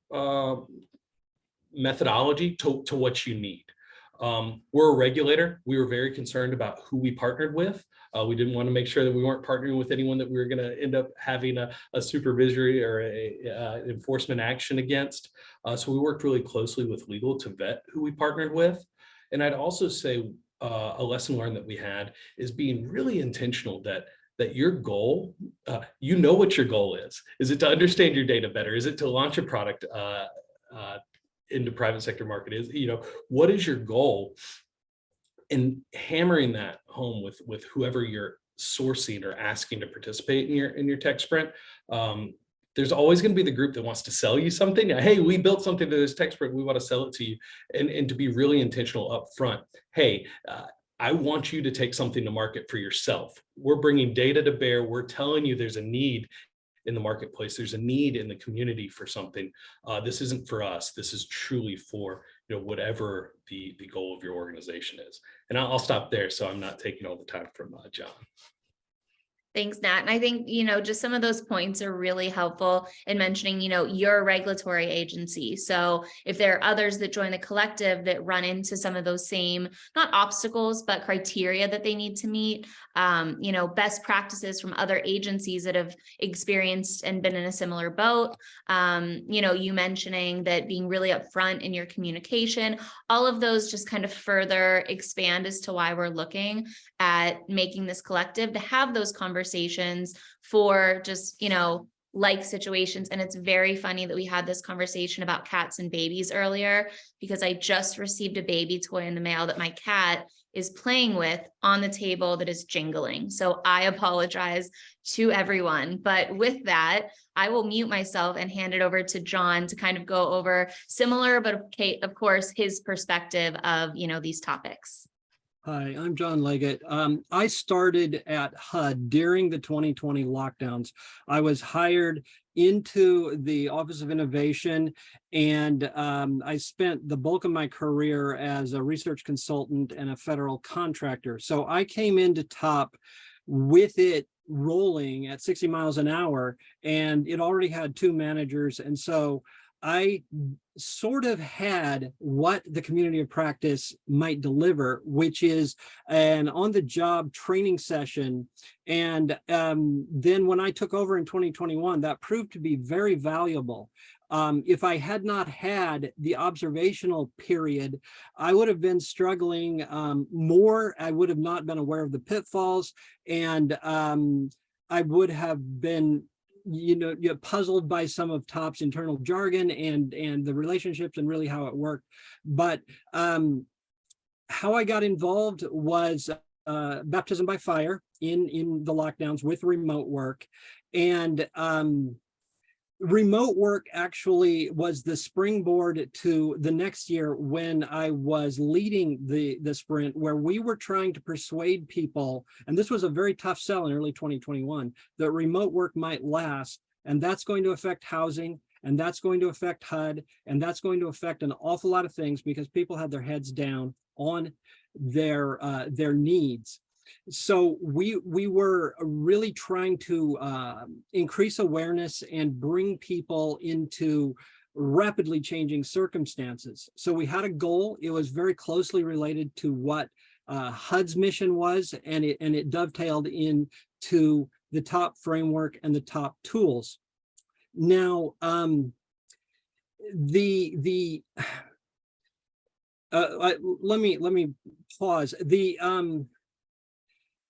methodology to what you need. We're a regulator. We were very concerned about who we partnered with. We didn't want to make sure that we weren't partnering with anyone that we were going to end up having a supervisory or a enforcement action against. So we worked really closely with legal to vet who we partnered with. And I'd also say a lesson learned that we had is being really intentional that your goal, you know what your goal is. Is it to understand your data better? Is it to launch a product into private sector market? Is, what is your goal? And hammering that home with whoever you're sourcing or asking to participate in your tech sprint. There's always going to be the group that wants to sell you something. Hey, we built something to this tech sprint, we want to sell it to you. And to be really intentional up front. Hey, I want you to take something to market for yourself. We're bringing data to bear. We're telling you there's a need in the marketplace. There's a need in the community for something. This isn't for us. This is truly for whatever the goal of your organization is. And I'll stop there so I'm not taking all the time from John. Thanks, Nat. And I think, just some of those points are really helpful in mentioning, your regulatory agency. So if there are others that join the collective that run into some of those same, not obstacles, but criteria that they need to meet, best practices from other agencies that have experienced and been in a similar boat, you mentioning that being really upfront in your communication, all of those just kind of further expand as to why we're looking at making this collective to have those conversations for just, like situations. And it's very funny that we had this conversation about cats and babies earlier, because I just received a baby toy in the mail that my cat is playing with on the table that is jingling. So I apologize to everyone. But with that, I will mute myself and hand it over to John to kind of go over similar, but of course, his perspective of, these topics. Hi, I'm John Leggett. I started at HUD during the 2020 lockdowns. I was hired into the Office of Innovation, and I spent the bulk of my career as a research consultant and a federal contractor. So I came into TOP with it rolling at 60 miles an hour, and it already had 2 managers. And so I sort of had what the community of practice might deliver, which is an on-the-job training session. And then when I took over in 2021, that proved to be very valuable. If I had not had the observational period, I would have been struggling more. I would have not been aware of the pitfalls, and I would have been you're puzzled by some of TOP's internal jargon and the relationships and really how it worked. But how I got involved was baptism by fire in the lockdowns with remote work. And remote work actually was the springboard to the next year when I was leading the sprint, where we were trying to persuade people, and this was a very tough sell in early 2021, that remote work might last, and that's going to affect housing, and that's going to affect HUD, and that's going to affect an awful lot of things because people had their heads down on their needs. So we were really trying to increase awareness and bring people into rapidly changing circumstances. So we had a goal. It was very closely related to what HUD's mission was, and it dovetailed into the TOP framework and the TOP tools. Now, let me pause.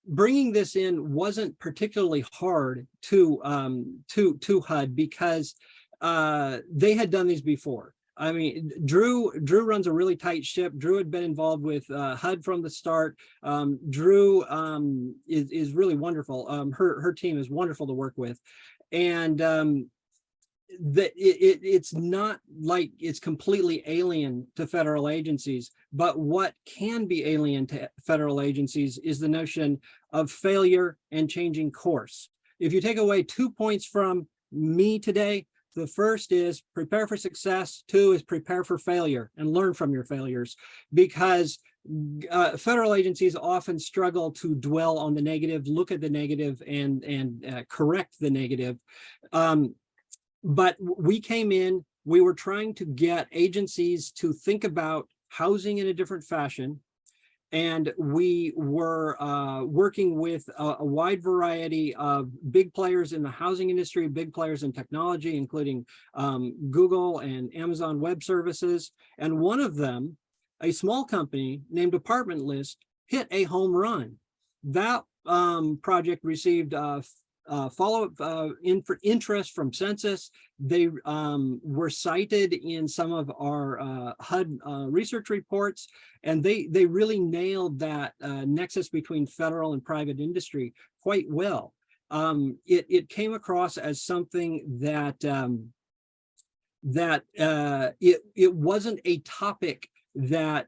Bringing this in wasn't particularly hard to HUD because they had done these before. I mean, Drew runs a really tight ship. Drew had been involved with HUD from the start. Drew is really wonderful. Her team is wonderful to work with, and it's not like it's completely alien to federal agencies, but what can be alien to federal agencies is the notion of failure and changing course. If you take away 2 points from me today, the first is prepare for success. 2 is prepare for failure and learn from your failures, because federal agencies often struggle to dwell on the negative, look at the negative, and correct the negative. But we came in, we were trying to get agencies to think about housing in a different fashion. And we were working with a wide variety of big players in the housing industry, big players in technology, including Google and Amazon Web Services. And one of them, a small company named Apartment List, hit a home run. That project received follow-up interest from Census. They were cited in some of our HUD research reports, and they really nailed that nexus between federal and private industry quite well. It came across as something that it wasn't a topic that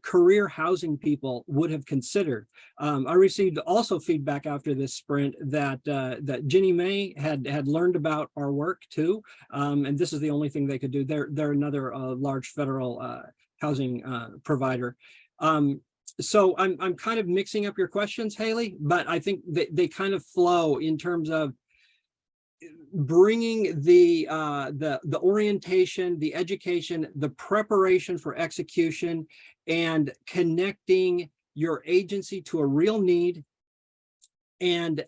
career housing people would have considered. I received also feedback after this sprint that Ginnie Mae had learned about our work too, and this is the only thing they could do. They're another large federal housing provider. So I'm kind of mixing up your questions, Haley, but I think they kind of flow in terms of bringing the orientation, the education, the preparation for execution, and connecting your agency to a real need, and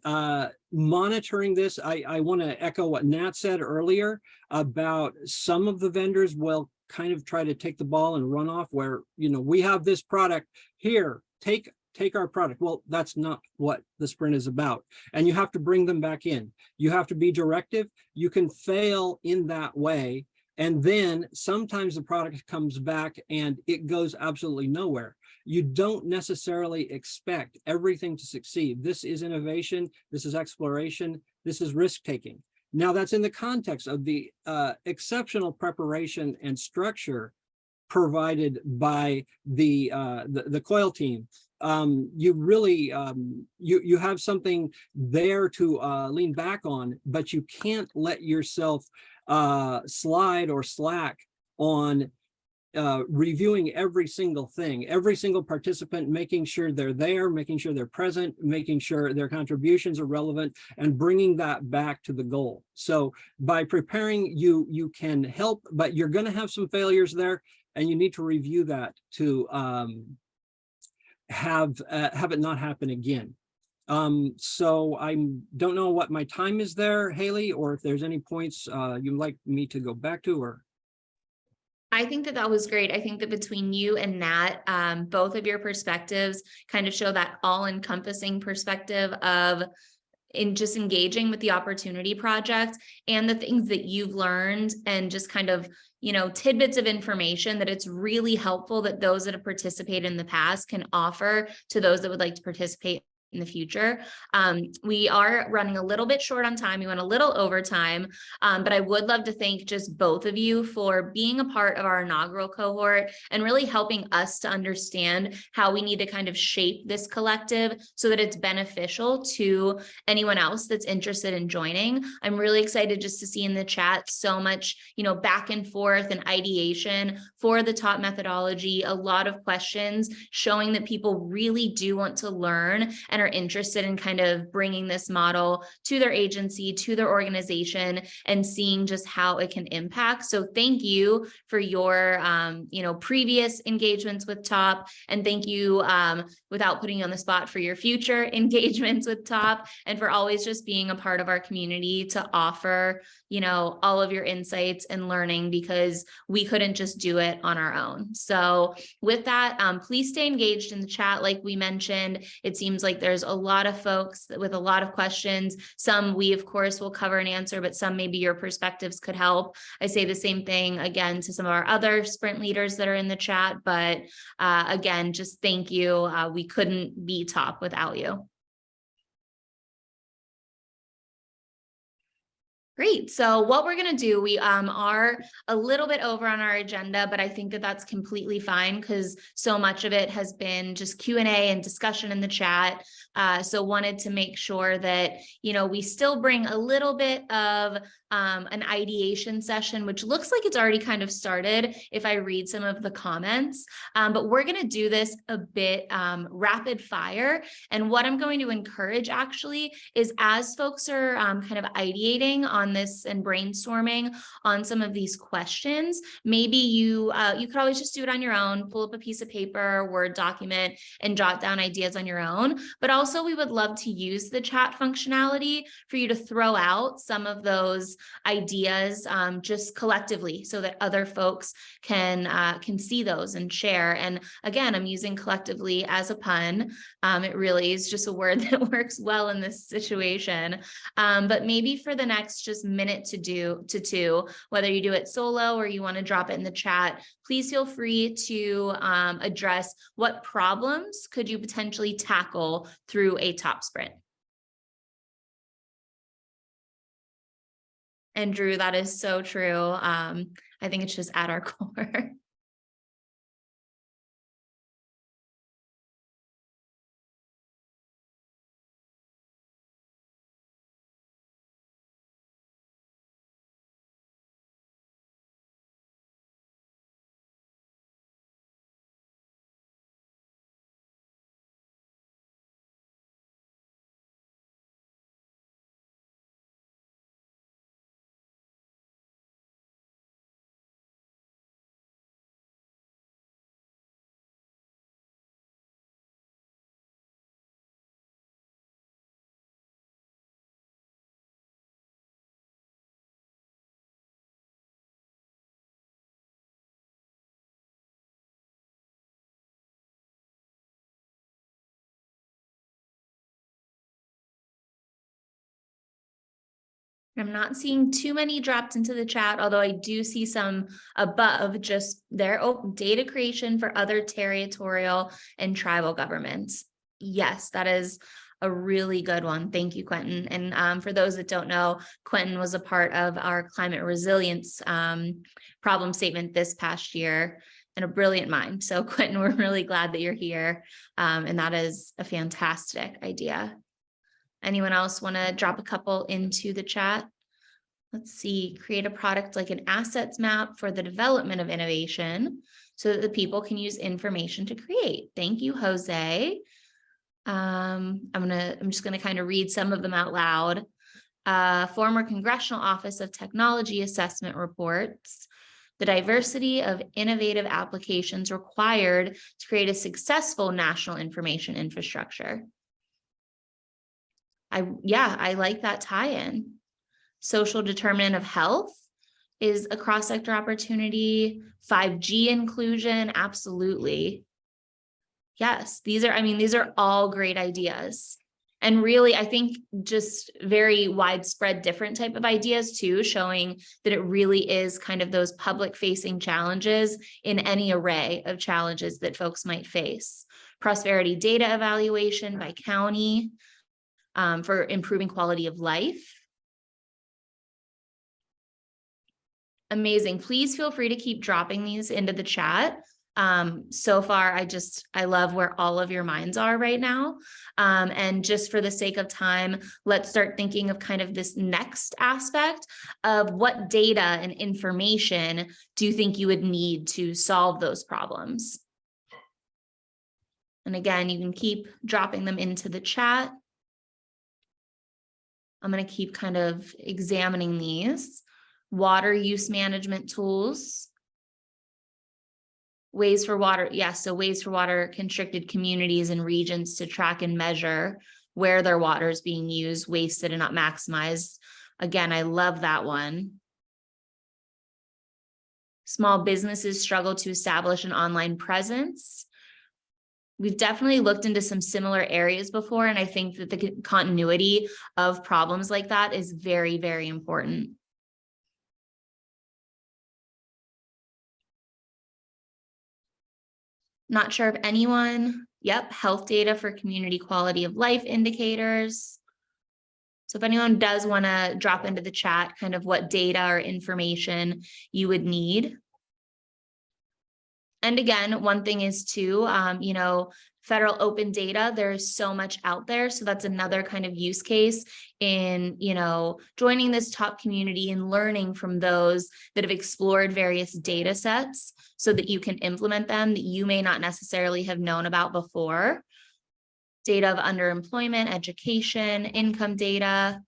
monitoring this. I want to echo what Nat said earlier about some of the vendors will kind of try to take the ball and run off, where, you know, we have this product here, take our product. Well, that's not what the sprint is about. And you have to bring them back in. You have to be directive. You can fail in that way. And then sometimes the product comes back and it goes absolutely nowhere. You don't necessarily expect everything to succeed. This is innovation. This is exploration. This is risk-taking. Now, that's in the context of the exceptional preparation and structure provided by the COIL team. You really, you have something there to lean back on, but you can't let yourself slide or slack on reviewing every single thing, every single participant, making sure they're there, making sure they're present, making sure their contributions are relevant, and bringing that back to the goal. So by preparing, you can help, but you're going to have some failures there, and you need to review that to have it not happen again. So I don't know what my time is there, Haley, or if there's any points you'd like me to go back to, or. I think that was great. I think that between you and Nat, both of your perspectives kind of show that all-encompassing perspective of in just engaging with the Opportunity Project and the things that you've learned, and just kind of, you know, tidbits of information that it's really helpful that those that have participated in the past can offer to those that would like to participate in the future. We are running a little bit short on time. We went a little over time, but I would love to thank just both of you for being a part of our inaugural cohort and really helping us to understand how we need to kind of shape this collective so that it's beneficial to anyone else that's interested in joining. I'm really excited just to see in the chat so much, you know, back and forth and ideation for the top methodology, a lot of questions showing that people really do want to learn and are interested in kind of bringing this model to their agency, to their organization, and seeing just how it can impact. So thank you for your, you know, previous engagements with TOP, and thank you, without putting you on the spot, for your future engagements with TOP, and for always just being a part of our community to offer, you know, all of your insights and learning, because we couldn't just do it on our own. So with that, please stay engaged in the chat. Like we mentioned, it seems like there's a lot of folks with a lot of questions. Some we, of course, will cover and answer, but some maybe your perspectives could help. I say the same thing again to some of our other sprint leaders that are in the chat, but again, just thank you. We couldn't be TOP without you. Great. So what we're going to do, we are a little bit over on our agenda, but I think that that's completely fine because so much of it has been just Q&A and discussion in the chat. So wanted to make sure that, you know, we still bring a little bit of an ideation session, which looks like it's already kind of started if I read some of the comments, but we're going to do this a bit rapid fire. And what I'm going to encourage actually is, as folks are kind of ideating on this and brainstorming on some of these questions, maybe you could always just do it on your own, pull up a piece of paper, Word document, and jot down ideas on your own. But also we would love to use the chat functionality for you to throw out some of those ideas just collectively so that other folks can see those and share. And again, I'm using collectively as a pun. It really is just a word that works well in this situation. But maybe for the next just minute to two, whether you do it solo or you want to drop it in the chat, please feel free to address what problems could you potentially tackle through a TOP sprint. And Drew, that is so true. I think it's just at our core. I'm not seeing too many dropped into the chat, although I do see some above just their data creation for other territorial and tribal governments. Yes, that is a really good one. Thank you, Quentin. And for those that don't know, Quentin was a part of our climate resilience problem statement this past year, and a brilliant mind. So Quentin, we're really glad that you're here. And that is a fantastic idea. Anyone else want to drop a couple into the chat? Let's see, create a product like an assets map for the development of innovation so that the people can use information to create. Thank you, Jose. I'm just gonna kind of read some of them out loud. Former Congressional Office of Technology Assessment reports the diversity of innovative applications required to create a successful national information infrastructure. I like that tie-in. Social determinant of health is a cross-sector opportunity. 5G inclusion, absolutely. Yes, these are all great ideas. And really, I think just very widespread different type of ideas too, showing that it really is kind of those public-facing challenges in any array of challenges that folks might face. Prosperity data evaluation by county, for improving quality of life. Amazing. Please feel free to keep dropping these into the chat. So far, I love where all of your minds are right now. And just for the sake of time, let's start thinking of kind of this next aspect of what data and information do you think you would need to solve those problems? And again, you can keep dropping them into the chat. I'm going to keep kind of examining these. Water use management tools. Ways for water, so ways for water constricted communities and regions to track and measure where their water is being used, wasted, and not maximized. Again, I love that one. Small businesses struggle to establish an online presence. We've definitely looked into some similar areas before, and I think that the continuity of problems like that is very, very important. Not sure if anyone, health data for community quality of life indicators. So if anyone does want to drop into the chat kind of what data or information you would need. And again, one thing is too, federal open data, there's so much out there. So that's another kind of use case in, joining this top community and learning from those that have explored various data sets so that you can implement them that you may not necessarily have known about before. Data of underemployment, education, income data,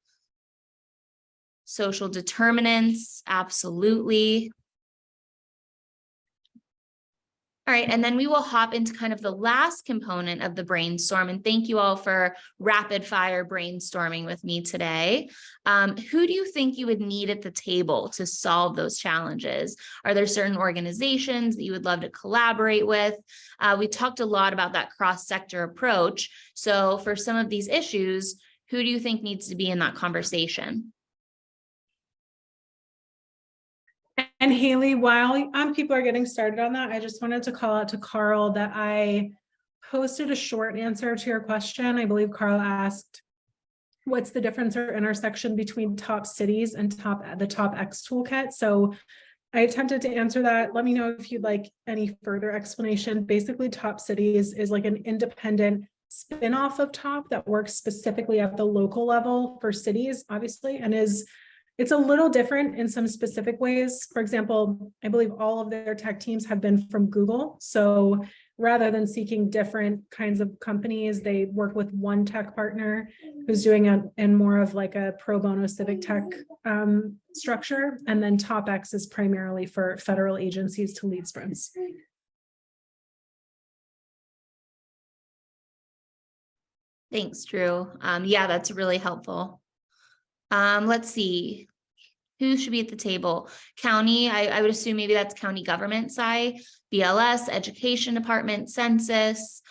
social determinants, absolutely. All right, and then we will hop into kind of the last component of the brainstorm. And thank you all for rapid fire brainstorming with me today. Who do you think you would need at the table to solve those challenges? Are there certain organizations that you would love to collaborate with? We talked a lot about that cross-sector approach. So for some of these issues, who do you think needs to be in that conversation? And Haley, while people are getting started on that, I just wanted to call out to Carl that I posted a short answer to your question. I believe Carl asked, what's the difference or intersection between top cities and the TOPx Toolkit? So I attempted to answer that. Let me know if you'd like any further explanation. Basically, Top Cities is like an independent spin-off of TOP that works specifically at the local level for cities, obviously, and it's a little different in some specific ways. For example, I believe all of their tech teams have been from Google. So rather than seeking different kinds of companies, they work with one tech partner who's doing it in more of like a pro bono civic tech structure. And then TOPx is primarily for federal agencies to lead sprints. Thanks, Drew. Yeah, that's really helpful. Let's see. Who should be at the table? County, I would assume maybe that's county government side, BLS, education department, census.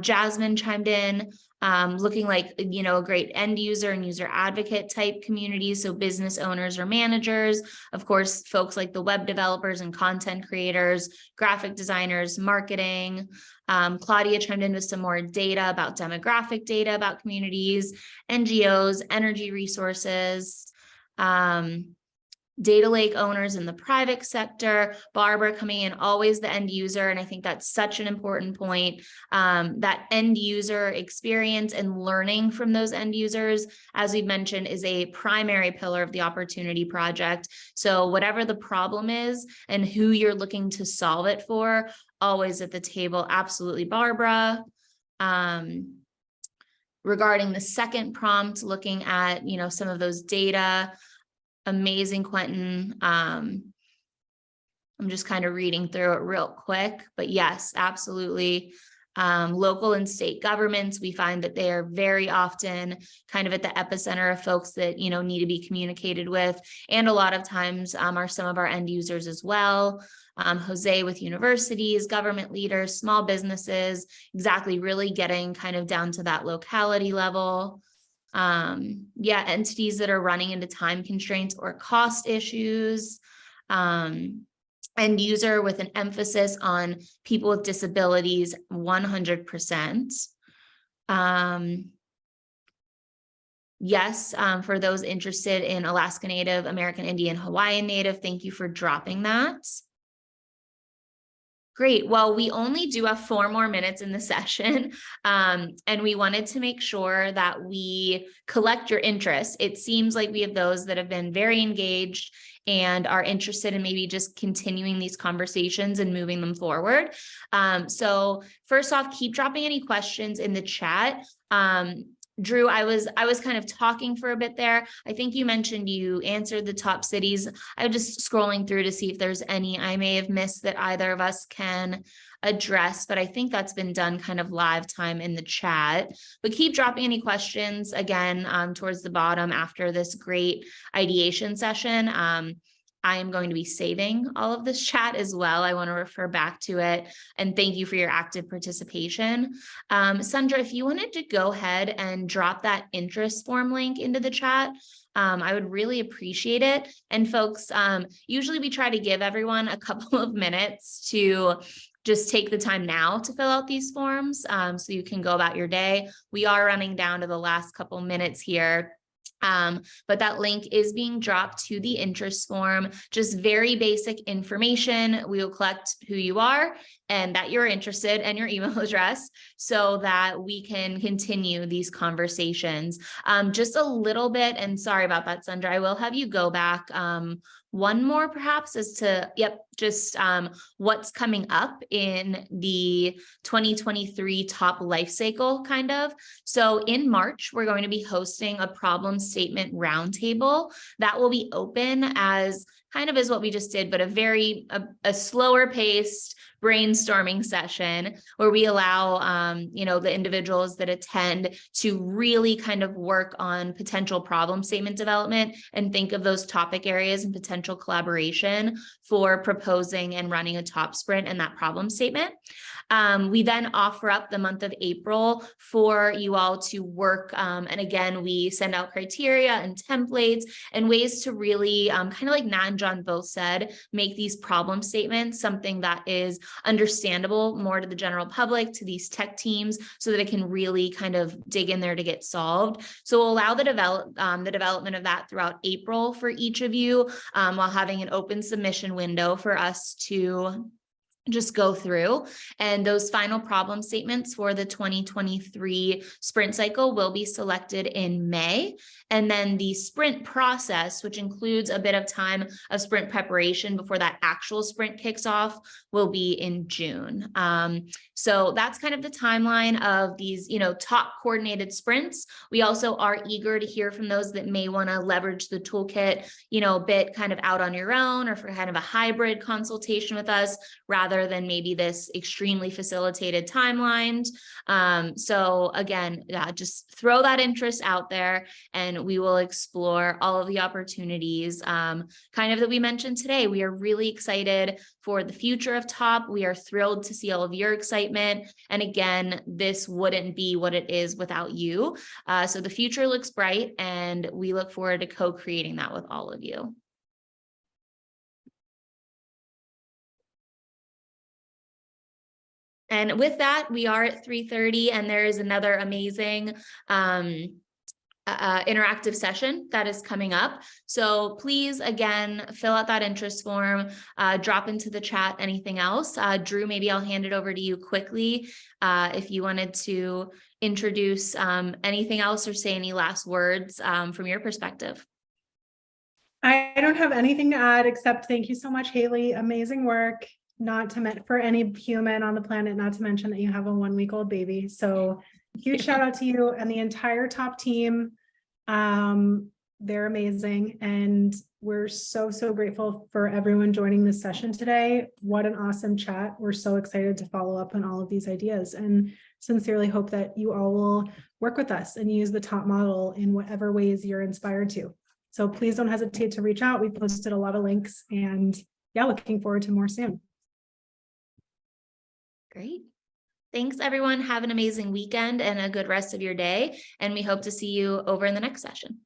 Jasmine chimed in. looking like, you know, a great end user and user advocate type community. So business owners or managers, of course, folks like the web developers and content creators, graphic designers, marketing. Claudia chimed in with some more data about demographic data about communities, NGOs, energy resources, data lake owners in the private sector. Barbara coming in, always the end user. And I think that's such an important point, that end user experience and learning from those end users, as we've mentioned, is a primary pillar of the Opportunity Project. So whatever the problem is and who you're looking to solve it for, always at the table. Absolutely, Barbara. Regarding the second prompt, looking at, you know, some of those data. Amazing, Quentin. I'm just kind of reading through it real quick, but yes, absolutely. Local and state governments, we find that they are very often kind of at the epicenter of folks that, you know, need to be communicated with. And a lot of times are some of our end users as well. Jose with universities, government leaders, small businesses, exactly, really getting kind of down to that locality level. Yeah, entities that are running into time constraints or cost issues, end user with an emphasis on people with disabilities, 100%. Yes, for those interested in Alaska Native, American Indian, Hawaiian Native, thank you for dropping that. Great. Well, we only do have 4 more minutes in the session, and we wanted to make sure that we collect your interest. It seems like we have those that have been very engaged and are interested in maybe just continuing these conversations and moving them forward. So first off, keep dropping any questions in the chat. Drew, I was kind of talking for a bit there. I think you mentioned you answered the top cities. I was just scrolling through to see if there's any I may have missed that either of us can address, but I think that's been done kind of live time in the chat. But keep dropping any questions again towards the bottom after this great ideation session. I am going to be saving all of this chat as well. I want to refer back to it, and thank you for your active participation. Sandra, if you wanted to go ahead and drop that interest form link into the chat, I would really appreciate it. And folks, usually we try to give everyone a couple of minutes to just take the time now to fill out these forms so you can go about your day. We are running down to the last couple minutes here. But that link is being dropped to the interest form, just very basic information. We will collect who you are and that you're interested and your email address so that we can continue these conversations. Just a little bit, and sorry about that, Sandra, I will have you go back one more perhaps as to, just what's coming up in the 2023 top life cycle kind of. So in March, we're going to be hosting a problem statement roundtable that will be open as kind of as what we just did, but a slower paced brainstorming session where we allow, the individuals that attend to really kind of work on potential problem statement development and think of those topic areas and potential collaboration for proposing and running a top sprint and that problem statement. We then offer up the month of April for you all to work. And again, we send out criteria and templates and ways to really kind of like Nat and John both said, make these problem statements something that is understandable more to the general public, to these tech teams, so that it can really kind of dig in there to get solved. So we'll allow the development of that throughout April for each of you, while having an open submission window for us to just go through. And those final problem statements for the 2023 sprint cycle will be selected in May. And then the sprint process, which includes a bit of time of sprint preparation before that actual sprint kicks off, will be in June. So that's kind of the timeline of these, top coordinated sprints. We also are eager to hear from those that may want to leverage the toolkit, a bit kind of out on your own or for kind of a hybrid consultation with us rather rather than maybe this extremely facilitated timeline. So again, just throw that interest out there and we will explore all of the opportunities kind of that we mentioned today. We are really excited for the future of TOP. We are thrilled to see all of your excitement. And again, this wouldn't be what it is without you. So the future looks bright and we look forward to co-creating that with all of you. And with that, we are at 3:30 and there is another amazing interactive session that is coming up. So please, again, fill out that interest form, drop into the chat anything else. Drew, maybe I'll hand it over to you quickly if you wanted to introduce anything else or say any last words from your perspective. I don't have anything to add except thank you so much, Haley. Amazing work. Not to mention for any human on the planet, not to mention that you have a 1-week-old baby. So huge shout out to you and the entire TOP team. They're amazing. And we're so grateful for everyone joining this session today. What an awesome chat. We're so excited to follow up on all of these ideas and sincerely hope that you all will work with us and use the TOP model in whatever ways you're inspired to. So please don't hesitate to reach out. We posted a lot of links and yeah, looking forward to more soon. Great. Thanks, everyone. Have an amazing weekend and a good rest of your day. And we hope to see you over in the next session.